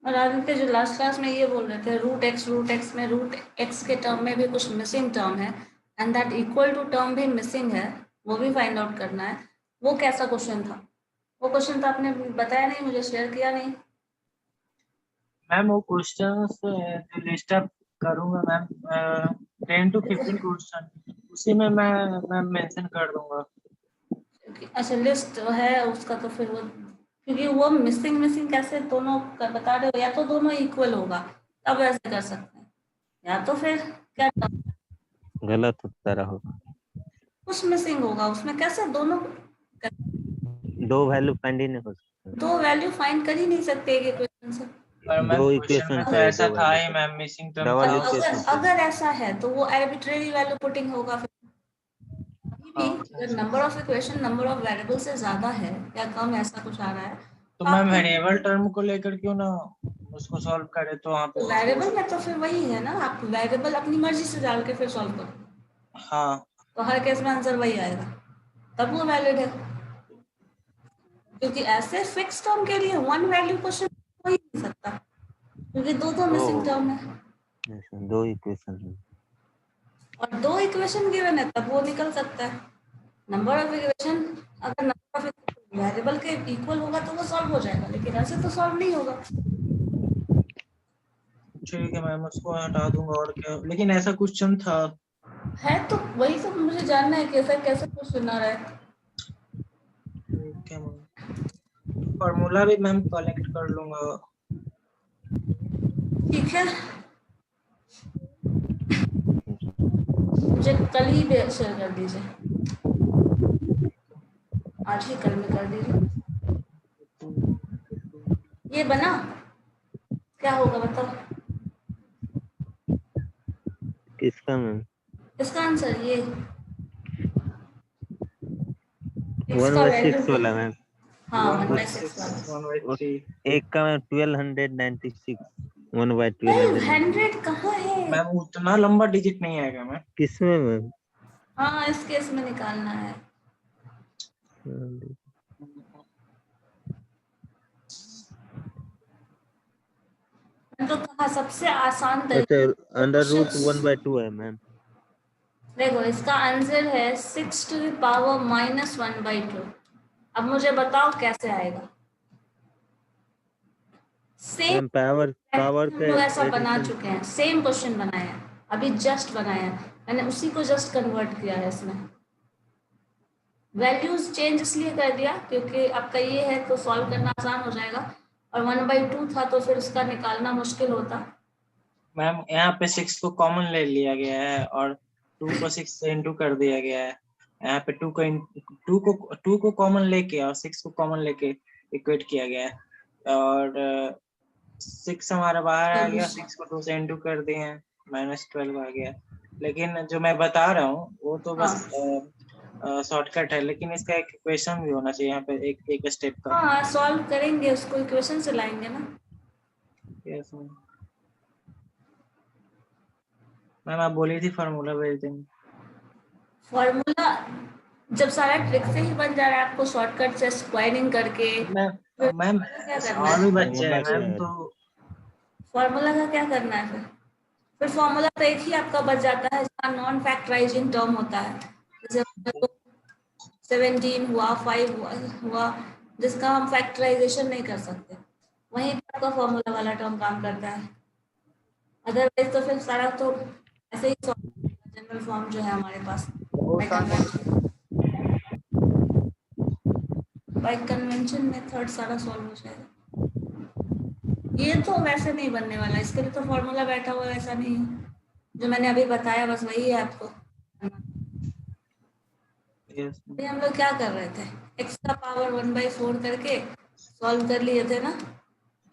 और आदित्य जो लास्ट क्लास में ये बोल रहे थे √x में √x के टर्म में भी कुछ मिसिंग टर्म है and that equal to term भी मिसिंग है, वो भी फाइंड आउट करना है। वो कैसा क्वेश्चन था? वो क्वेश्चन तो आपने बताया नहीं, मुझे शेयर किया नहीं। मैम वो क्वेश्चन जो लिस्ट अप करूंगा मैम, 10 to 15 क्वेश्चन, उसी में मैं मेंशन कर दूंगा। अच्छा, लिस्ट है उसका, तो फिर वो क्योंकि वो मिसिंग कैसे दोनों बता रहे हो, या तो दोनों इक्वल होगा तब ऐसे कर सकते हैं, या तो फिर क्या गलत उत्तर होगा। कुछ मिसिंग होगा उसमें। कैसे दोनों 2 वैल्यू फाइंड ही नहीं हो सकता। 2 वैल्यू फाइंड कर ही नहीं सकते एक इक्वेशन से। पर मैम 2 क्वेश्चन में इक्वेशन तो चाहिए, ऐसा 2 था वैल्यू ही चाहिए। मैम, मिसिंग टर्म डबल था। इक्वेशन अगर चाहिए। अगर ऐसा है तो वो आर्बिट्रेरी वैल्यू पुटिंग होगा। फिर भी अगर number of equation number of variable से ज्यादा है या कम, ऐसा कुछ आ रहा है तो तो मैम आपको वेरिएबल टर्म को लेकर क्यों ना उसको सॉल्व करे, तो वहाँ पे कुछ हो वेरिएबल में सकता तो फिर वही है ना, आप वेरिएबल अपनी मर्जी से डाल के फिर सॉल्व करो, है। हाँ तो हर केस में आंसर वही आएगा, तब वो वैलिड है। क्योंकि ऐसे फिक्स टर्म के लिए 1 वैल्यू क्वेश्चन हो ही नहीं सकता, क्योंकि दो मिसिंग टर्म है ऐसा 2 इक्वेशन है। और 2 इक्वेशन गिवन है, तब वो निकल सकता है। नंबर ऑफ इक्वेशन अगर नंबर ऑफ वेरिएबल के इक्वल होगा तो वो सॉल्व हो जाएगा, लेकिन ऐसे तो सॉल्व नहीं होगा। ठीक है मैम, उसको हटा दूंगा और क्या, लेकिन ऐसा क्वेश्चन था। है तो वही तो मुझे जानना है कि ऐसा कैसे क्वेश्चन आ रहा है। ठीक है मैम, फॉर्मूला भी मैम कलेक्ट कर लूंगा। ठीक है, मुझे कल ही शेयर कर दीजिए, आज ही कल में कर दीजिए। ये बना, क्या होगा बताओ? किसका मैम? इसका आंसर ये 1/6 वाला मैम। हाँ 1/6 1/6 वाला। 1/3। एक का मैम 1296, 1/1296। 100 कहाँ है? मैम उतना लंबा डिजिट नहीं आएगा मैम। किसमें मैम? हाँ इस केस में निकालना है। तो कहा सबसे आसान अच्छा, तरीका अंडर रूट 1/2 है मैम। देखो, इसका आंसर है 6 to the power -1/2। अब मुझे बताओ कैसे आएगा? सेम मैम पावर हम के लोग ऐसा बना एडिशन। चुके हैं, सेम क्वेश्चन बनाया है, अभी जस्ट बनाया है मैंने, उसी को जस्ट कन्वर्ट किया है इसमें। वैल्यूज चेंज इसलिए कर दिया क्योंकि आपका ये है तो सॉल्व करना आसान हो जाएगा, और 1/2 था तो फिर उसका निकालना मुश्किल होता। मैम यहाँ पे 6 को कॉमन ले लिया गया है और 2 को 6 से इंटू कर दिया गया है। यहाँ पे 2 को कॉमन लेके और 6 को कॉमन लेके इक्वेट किया गया है और 6 हमारा बाहर आ गया, 6 को 2 से इंटू कर दिए हैं, -12 आ गया। लेकिन जो मैं बता रहा हूँ वो तो बस शॉर्टकट है, लेकिन इसका एक इक्वेशन भी होना चाहिए यहाँ पे, एक स्टेप का। हाँ सॉल्व करेंगे उसको, इक्वेशन से लाएंगे ना। यस मैम, आप बोली थी फार्मूला भेज देंगे। फॉर्मूला जब सारा ट्रिक से ही बन जा रहा है, आपको शॉर्टकट से स्क्वायरिंग करके मैम क्या करना और भी है? बच्चे हैं फॉर्मूला मैम, क्या तो फॉर्मूला का क्या करना है फिर फॉर्मूला तो एक ही आपका बच जाता है, इसका नॉन फैक्टराइजिंग टर्म होता है। जैसे 17 हुआ, 5 हुआ, जिसका हम फैक्टराइजेशन नहीं कर सकते, वहीं पे आपका फॉर्मूला वाला टर्म काम करता है। अदरवाइज तो फिर सारा तो ऐसे ही जनरल फॉर्म जो है हमारे पास बाय कन्वेंशन मेथड सारा सॉल्व हो जाएगा। ये तो वैसे नहीं बनने वाला, इसके लिए तो फॉर्मूला बैठा हुआ है, ऐसा नहीं है। जो मैंने अभी बताया बस वही है आपको। यस अभी हम लोग क्या कर रहे थे, x का पावर 1/4 करके सॉल्व कर लिए थे ना।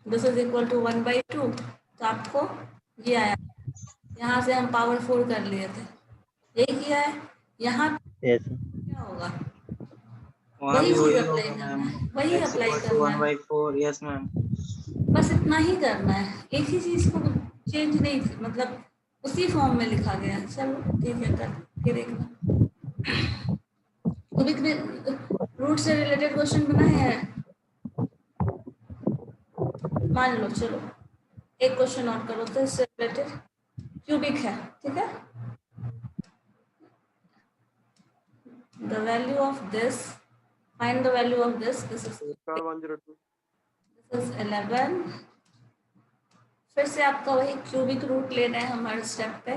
दिस इज इक्वल टू 1/2, तो आपको ये आया, यहाँ से हम पावर 4 कर लिए थे, यही किया है। यहाँ यस क्या होगा, वहाँ वही भी चीज वही अप्लाई होगा करना मैम, है, वही x अप्लाई इक्वल टू करना है, 1/4। Yes ma'am. बस इतना ही करना है। एक ही चीज को चेंज नहीं, मतलब उसी फॉर्म में लिखा गया है। चलो ठीक है, कर के देखना। क्यूबिक रूट से रिलेटेड क्वेश्चन बनाए हैं, मान लो। चलो एक क्वेश्चन और करो तो इससे रिलेटेड, क्यूबिक है, ठीक है। The value of this, find the value of this is 11। फिर से आपका वही क्यूबिक रूट लेना है हम हर स्टेप पे,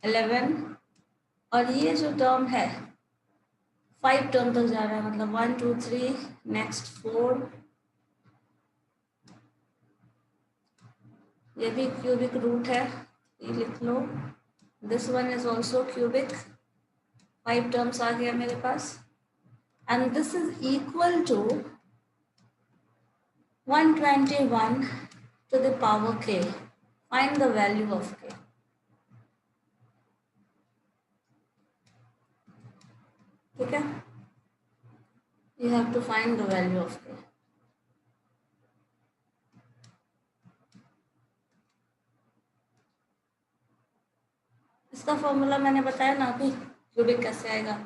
11। और ये जो टर्म है 5 टर्म तक जा रहा है, मतलब 1 2 3, नेक्स्ट 4, ये भी क्यूबिक रूट है, ये लिख लो। This one is also cubic, 5 terms आ गया मेरे पास। And this is equal to 121 to the power k. Find the value of k. ठीक है, you have to find the value of k. इसका फॉर्मूला मैंने बताया ना अभी, क्यूबिक कैसे आएगा।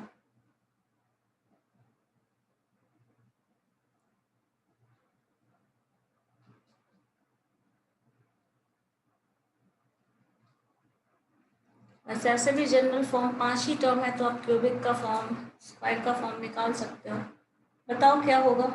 वैसे ऐसे भी जनरल फॉर्म 5 ही टर्म है, तो आप क्यूबिक का फॉर्म, स्क्वायर का फॉर्म निकाल सकते हो। बताओ क्या होगा।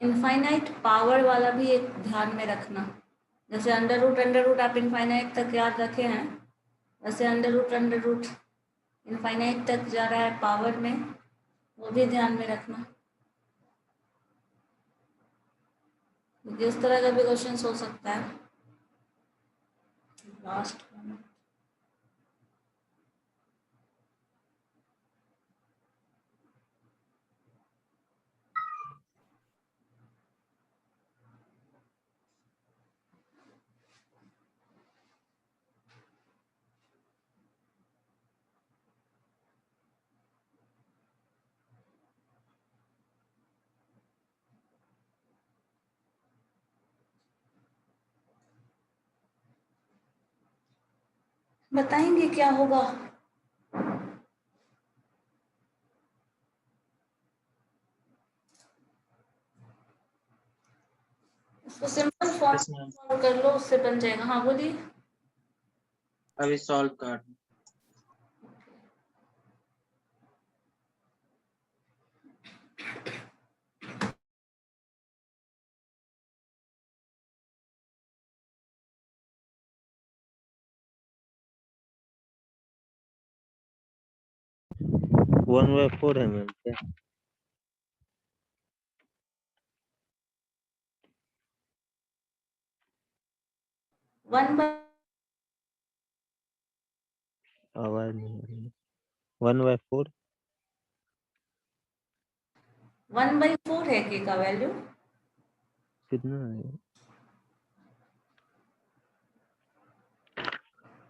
इनफाइनाइट पावर वाला भी एक ध्यान में रखना। जैसे अंडर रूट आप इनफाइनाइट तक याद रखे हैं, वैसे अंडर रूट इनफाइनाइट तक जा रहा है पावर में, वो भी ध्यान में रखना। इस तरह का भी क्वेश्चन हो सकता है। लास्ट बताएंगे क्या होगा। इसको simple form yes ma'am, solve कर लो, उससे बन जाएगा। हाँ बोलिए। अभी सॉल्व कर 1/4 है मैम क्या? 1 by आवाज नहीं आ रही। 1/4 1/4 है k का वैल्यू। कितना है?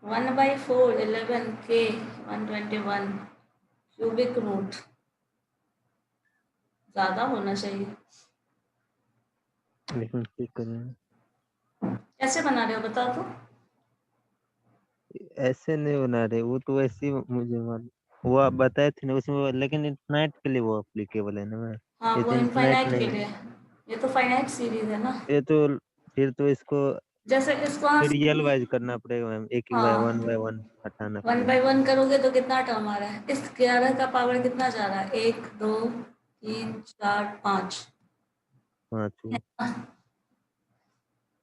1/4 11 k 121 क्यूबिक रूट ज्यादा होना चाहिए। लेकिन चेक करें। कैसे बना रहे हो बताओ तो। ऐसे नहीं बना रहे, वो तो वैसे ही मुझे मालूम। वो आप बताए थे ना उसमें, लेकिन इनफाइनाइट के लिए वो एप्लीकेबल है ना मैम। हाँ ये वो तो इनफाइनाइट इनफाइनाइट के नहीं लिए है। है। ये तो फाइनाइट सीरीज है ना। ये तो फिर तो इसको जैसे इसको आप सीरियल वाइज करना पड़ेगा मैम, एक एक बाय हाँ 1/1 हटाना 1 पड़ेगा। by 1 करोगे तो कितना टर्म आ रहा है। इस 11 का पावर कितना जा रहा है 1 2 3 4 5 5 है ना?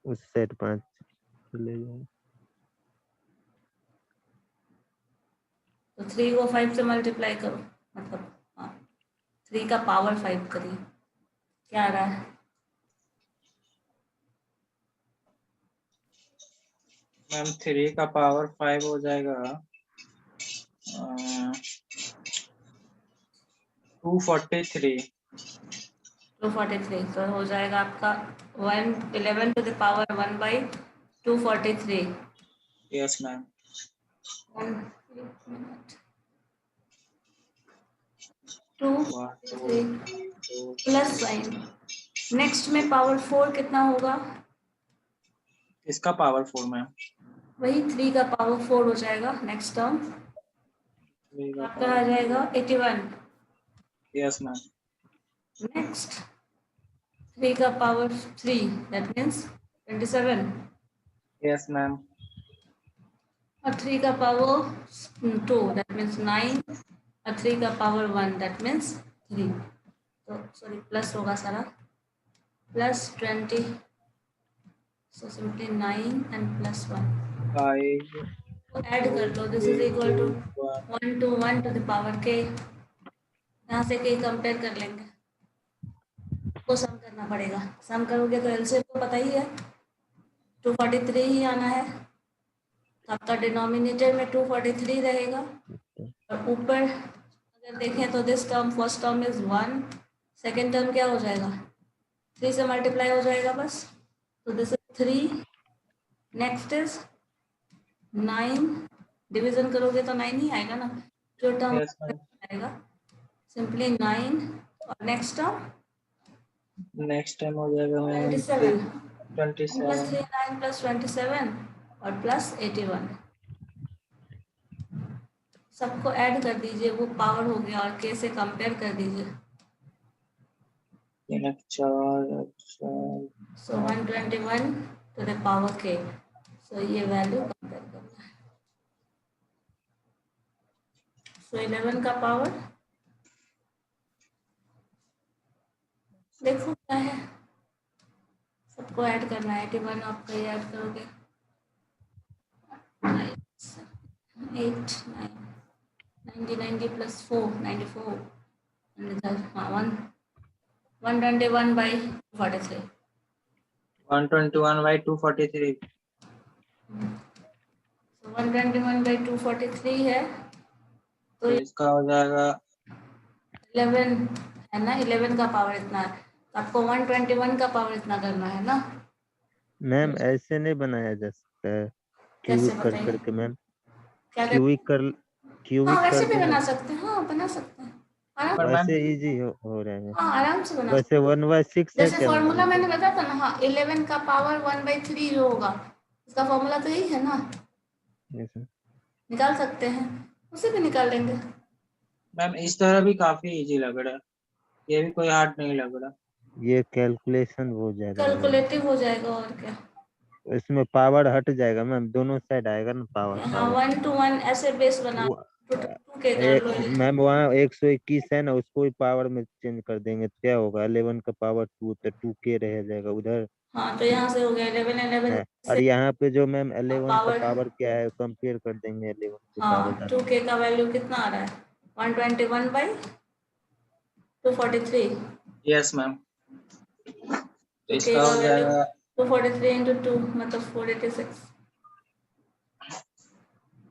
उस साइड 5 ले जाओ। तो 3 को 5 से मल्टीप्लाई करो मतलब हाँ 3 का पावर 5 करिए क्या आ रहा है। मैम 3 का पावर 5 हो जाएगा 243। 243 तो हो जाएगा आपका 11 to the power 1 by 243। Yes ma'am. 2 plus sign. Next में पावर 4 कितना होगा। इसका पावर 4 मैम। वही 3 का पावर 4 हो जाएगा नेक्स्ट टर्म। 3 का आपका आ जाएगा 81। Yes ma'am. नेक्स्ट 3 का power 3 that means 27 yes ma'am. और 3 का पावर 2 दैट मीन्स 9 और 3 का पावर 1 दैट मीन्स 3। तो सॉरी प्लस होगा सारा plus 20 so simply 9 and plus 1 5 तो ऐड कर लो। This is 3 equal 2 to 1। 1 to the power k। यहाँ से k कंपेयर कर लेंगे को सम करना पड़ेगा। सम करोगे तो एलसीएम तो पता ही है 243 ही आना है। तो आपका डिनोमिनेटर में 243 रहेगा और ऊपर अगर देखें तो this term first term is 1 second term क्या हो जाएगा 3 से मल्टीप्लाई हो जाएगा बस। तो this is 3 next is 9 division करोगे तो 9 ही आएगा ना जो टर्म यस मैम। आएगा सिंपली 9 और नेक्स्ट टर्म नेक्स्ट टाइम हो जाएगा मैम 27 प्लस 3 27। 9 प्लस 27 और प्लस 81 सबको ऐड कर दीजिए वो पावर हो गया और के से कंपेयर कर दीजिए। 3 4 सो 121 to the power k। सो ये वैल्यू कंपेयर करना है। सो 11 का पावर देखो क्या है सबको ऐड करना है 81 आपका ये ऐड करोगे 8 9 90 90 प्लस 4 94 and इधर हाँ 121 by 43। 121 by 243। सो 121 by 243 है तो तो इसका हो जाएगा 11 है ना 11 का पावर इतना है तो आपको 121 का पावर इतना करना है ना। मैम ऐसे नहीं बनाया जा सकता है कैसे क्यूबिक कर बताइए करके मैम। क्या कर क्यूबिक कर हाँ क्यूबिक वैसे कर भी दो बना मैम। सकते हैं हाँ बना सकते हैं आराम पर मैम वैसे इजी हो रहा है। हाँ आराम से बना सकते वैसे 1/6 हैं। है जैसे क्या मैम फॉर्मूला ये? मैंने बताया था ना हाँ 11 का पावर 1/3 जो होगा उसका फॉर्मूला तो यही है ना ऐसा निकाल सकते हैं उसे भी निकाल लेंगे। मैम इस तरह भी काफी इजी लग रहा है। ये भी कोई हार्ड नहीं लग रहा। ये कैलकुलेशन बहुत ज्यादा है मैम। कैलकुलेटिव हो जाएगा और क्या। इसमें पावर हट जाएगा मैम, दोनों साइड आएगा ना पावर हाँ पावर। 1 to 1 ऐसे बेस बना वो 2 के कर लो मैम वहाँ 121 है ना, उसको ही पावर में चेंज कर देंगे तो क्या होगा, 11 का पावर 2 तो 2k रह जाएगा उधर हाँ तो यहाँ से हो गया 11 है। और से यहाँ पे जो मैम 11 का पावर पावर क्या है कंपेयर कर देंगे 11 के हाँ पावर डाल 2k का वैल्यू कितना आ रहा है 121 by 243. Yes ma'am. तो k इसका का हो वैल्यू जाएगा 243 into 2 मतलब 486.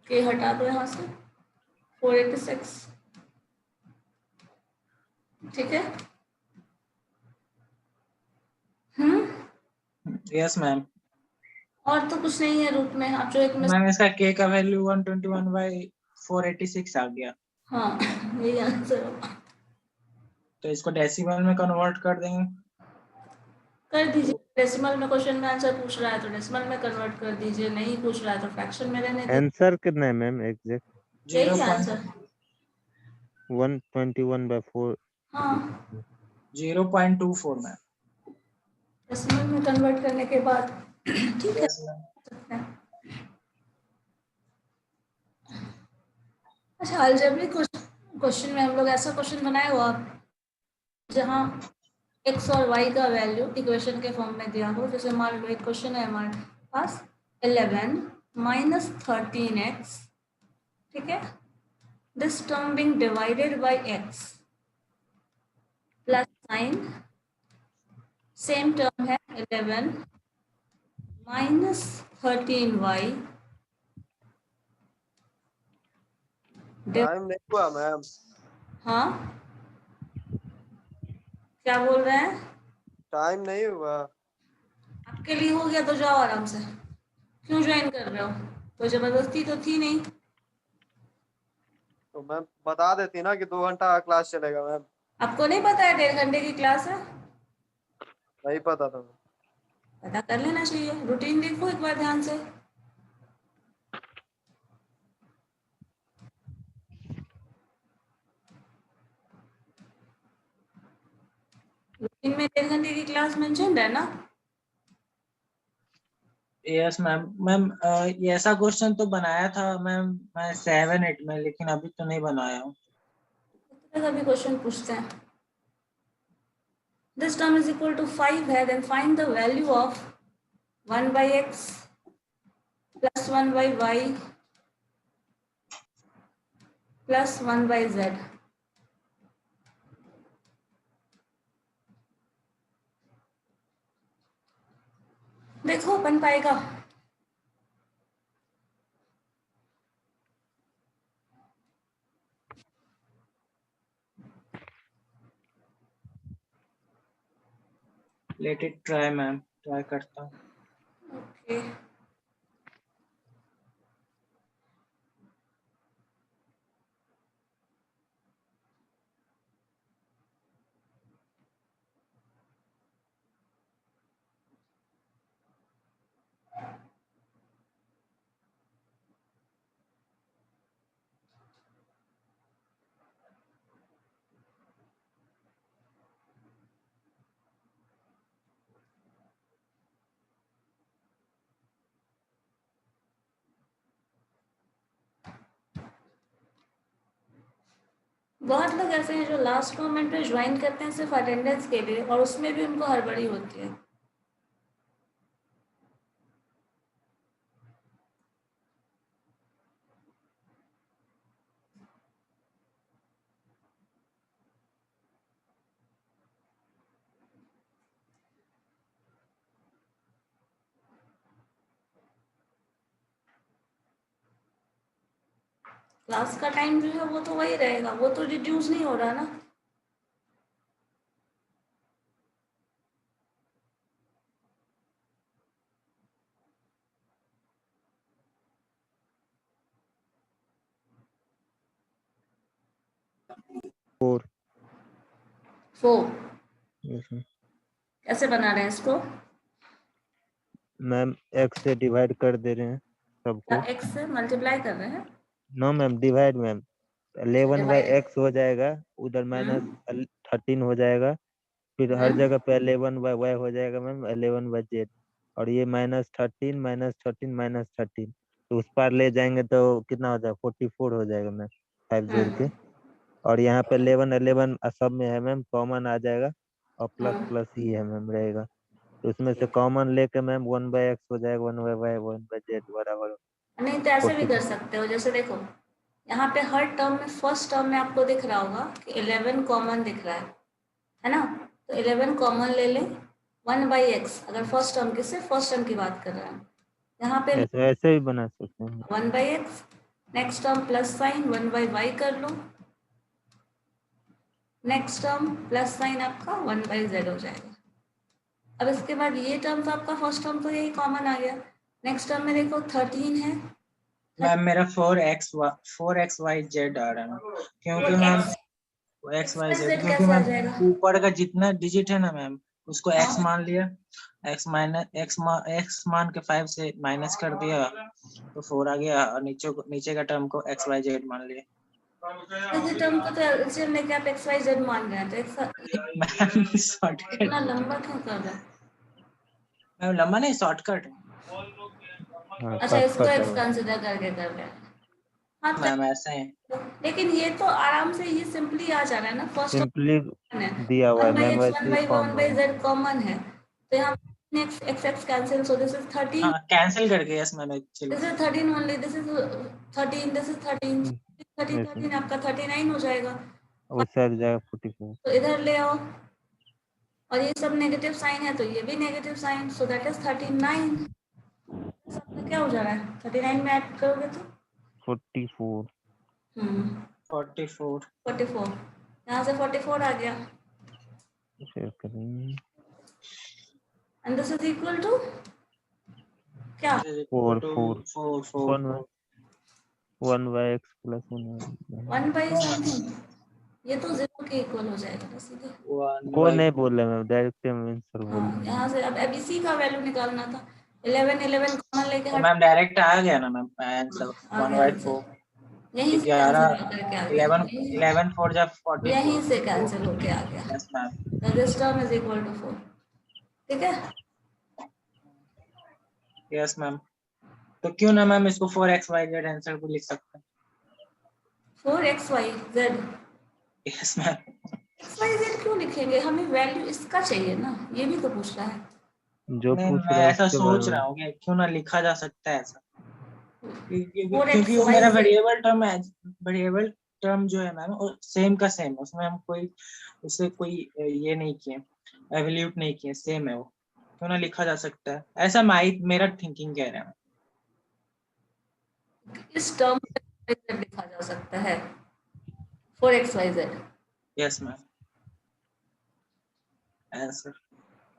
k हटा दो यहाँ से 486. ठीक है। Yes ma'am. और तो कुछ नहीं है रूप में। आप जो एक में मैम इसका k का वैल्यू 121 by 486 आ गया। हाँ यही आंसर होगा। तो इसको डेसिमल में कन्वर्ट कर देंगे। कर दीजिए। डेसिमल में क्वेश्चन में आंसर पूछ रहा है तो डेसिमल में कन्वर्ट कर दीजिए, नहीं पूछ रहा है तो फ्रैक्शन में रहने दीजिए। आंसर कितना है मैम एग्जैक्ट? यही आंसर। 121/4। हाँ 0.24 मैम। डेसिमल में कन्वर्ट करने के बाद ठीक है यस मैम। सकते हैं। अच्छा अलजेब्रिक क्वेश्चन में हम लोग ऐसा क्वेश्चन बनाए हो आप जहाँ x और y का वैल्यू इक्वेशन के फॉर्म में दिया हो। जैसे मान लो एक क्वेश्चन है हमारे पास 11 minus 13x, ठीक है, this term being divided by x plus sign same term है 11 minus 13y टाइम नहीं हुआ मैम। हाँ क्या बोल रहे हैं? टाइम नहीं हुआ। आपके लिए हो गया तो जाओ आराम से। क्यों ज्वाइन कर रहे हो? कोई जबरदस्ती तो थी नहीं। तो मैम बता देती ना कि 2 घंटा क्लास चलेगा मैम। आपको नहीं पता है 1.5 घंटे की क्लास है? नहीं पता था। पता कर लेना चाहिए। रूटीन देखो एक बार ध्यान से। रूटीन में 1.5 घंटे की क्लास मेंशन है ना? Yes ma'am. मैम ये ऐसा क्वेश्चन तो बनाया था मैम मैं 7-8 में, लेकिन अभी तो नहीं बनाया हूँ। का भी क्वेश्चन पूछते हैं। This term is equal to 5 है, then find the value of 1 by x plus 1 by y plus 1 by z। देखो बन पाएगा। Let it try ma'am, try करता हूँ। ओके बहुत लोग ऐसे हैं जो लास्ट मोमेंट पे ज्वाइन करते हैं सिर्फ अटेंडेंस के लिए, और उसमें भी उनको हड़बड़ी होती है। क्लास का टाइम जो है वो तो वही रहेगा, वो तो रिड्यूस नहीं हो रहा ना। फोर। 4 yes ma'am. कैसे बना रहे हैं इसको? मैम x से डिवाइड कर दे रहे हैं सबको। x से मल्टीप्लाई कर रहे हैं? No ma'am divide ma'am. 11 by divide. x हो जाएगा, उधर माइनस 13 हो जाएगा, फिर हर जगह पे 11 बाई y हो जाएगा मैम, 11 बाई z। और ये -13 -13 तो उस पार ले जाएंगे तो कितना हो जाएगा? 44 हो जाएगा मैम 5 जोड़ के। और यहाँ पे 11 सब में है मैम, कॉमन आ जाएगा और प्लस प्लस ही है मैम रहेगा। तो उसमें से कॉमन लेके मैम 1/x हो जाएगा, 1/y 1/z बराबर नहीं तो ऐसे भी 44। कर सकते हो, जैसे देखो यहाँ पे हर टर्म में फर्स्ट टर्म में आपको दिख रहा होगा कि 11 कॉमन दिख रहा है ना? तो 11 कॉमन ले लें 1/x, अगर फर्स्ट टर्म की सिर्फ फर्स्ट टर्म की बात कर रहे हैं यहाँ पे ऐसे ऐसे भी बना सकते हैं। 1/x, next term plus sign 1/y कर लो, नेक्स्ट टर्म प्लस साइन आपका 1/z हो जाएगा। अब इसके बाद ये टर्म तो आपका फर्स्ट टर्म तो यही कॉमन आ गया। नेक्स्ट टर्म में देखो 13 है, मैम मेरा 4xyz आ रहा है क्योंकि मैम xyz क्योंकि कैसे आ मैम जाएगा? ऊपर का जितना डिजिट है ना मैम उसको x हाँ। मान लिया, x मान के 5 से माइनस कर दिया तो 4 आ गया, और नीचे का टर्म को xyz मान लिया। इसी टर्म को तो एलसीएम लेके आप xyz मान रहे हैं, तो मैम शॉर्टकट, इतना लंबा क्यों कर रहे हैं? मैम लंबा नहीं शॉर्टकट। हाँ, अच्छा, इसको शॉर्टकट x है। कंसिडर करके कर रहे हैं। हाँ मैम ऐसे है, लेकिन ये तो आराम से ये सिंपली आ जा रहा है ना, फर्स्ट सिंपली है दिया हुआ है मैम, 1/x वैसे ही फॉर्म में। 1/z कॉमन है, तो यहाँ x cancel, so this is 13, हाँ कैंसिल करके yes ma'am actually this is 13 only, this is 13, this is 13, 13 वैसे 13 आपका 39 हो जाएगा। वैसे आ जाएगा 44। तो इधर ले आओ, और ये सब नेगेटिव साइन है तो ये भी negative sign, so that is 39। सबका क्या हो जा रहा है? 39 में ऐड करोगे तो 44। 44 44, यहाँ से 44 आ गया, शेयर करेंगे। And this is equal to क्या? 4 1/x प्लस 1 1/something, ये तो 0 के इक्वल हो जाएगा ना सीधे। कोई नहीं बोल रहे मैम, डायरेक्ट आंसर बोल हाँ, यहाँ से अब इसी का वैल्यू निकालना था, 11 कॉमन लेके हट मैम डायरेक्ट आ गया ना मैम आंसर आ गया आंसर, 1/4। यहीं से 11 कैंसिल करके आ गया, 11 4 जा 44। यहीं से कैंसिल होके आ गया, यस मैम, तो this term is equal to 4, ठीक है? Yes ma'am. तो क्यों ना मैम इसको 4xyz आंसर को लिख सकते हैं। 4xyz, यस मैम, xyz क्यों लिखेंगे? हमें वैल्यू इसका चाहिए ना, ये भी तो पूछ रहा है। जो नहीं पूछ मैं रहा है ऐसा उसके बारे सोच में। रहा हूँ कि क्यों ना लिखा जा सकता है ऐसा, क्योंकि 4xyz वो मेरा वेरिएबल टर्म है, वेरिएबल टर्म जो है मैम सेम का सेम, उसमें हम कोई उससे कोई ये नहीं किए, एवल्यूट नहीं किए, सेम है वो, क्यों ना लिखा जा सकता है ऐसा, मेरा थिंकिंग कह रहा है। इस टर्म में लिखा जा सकता है 4xyz, यस मैम आंसर।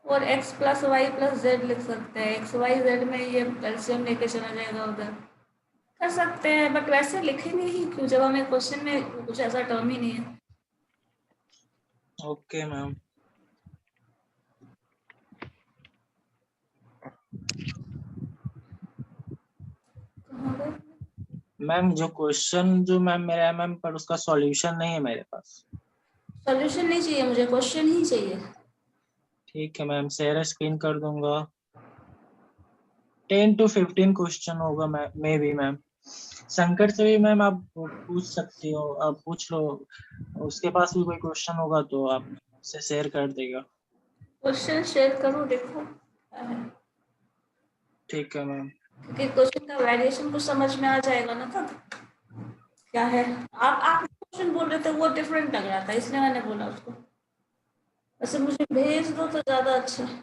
और x plus y plus z लिख सकते हैं, एक्स वाई जेड में ये एलसीएम लेके चला जाएगा उधर, कर सकते हैं, बट वैसे लिखेंगे ही क्यों जब हमें क्वेश्चन में कुछ ऐसा टर्म ही नहीं है। Okay ma'am. मैम जो क्वेश्चन जो मैम मेरा है मैम, पर उसका सॉल्यूशन नहीं है मेरे पास। सॉल्यूशन नहीं चाहिए मुझे, क्वेश्चन ही चाहिए। ठीक है मैम, शेयर स्क्रीन कर दूंगा। 10 to 15 क्वेश्चन होगा मे बी मैम। संकट से भी मैम आप पूछ सकती हो, आप पूछ लो, उसके पास भी कोई क्वेश्चन होगा तो आप से शेयर कर देगा। क्वेश्चन शेयर करो, देखो क्या है, ठीक है मैम। क्योंकि क्वेश्चन का वेरिएशन कुछ समझ में आ जाएगा ना तब क्या है। आप क्वेश्चन बोल रहे थे वो डिफरेंट लग रहा था, इसलिए मैंने बोला उसको, वैसे मुझे भेज दो तो ज्यादा अच्छा है।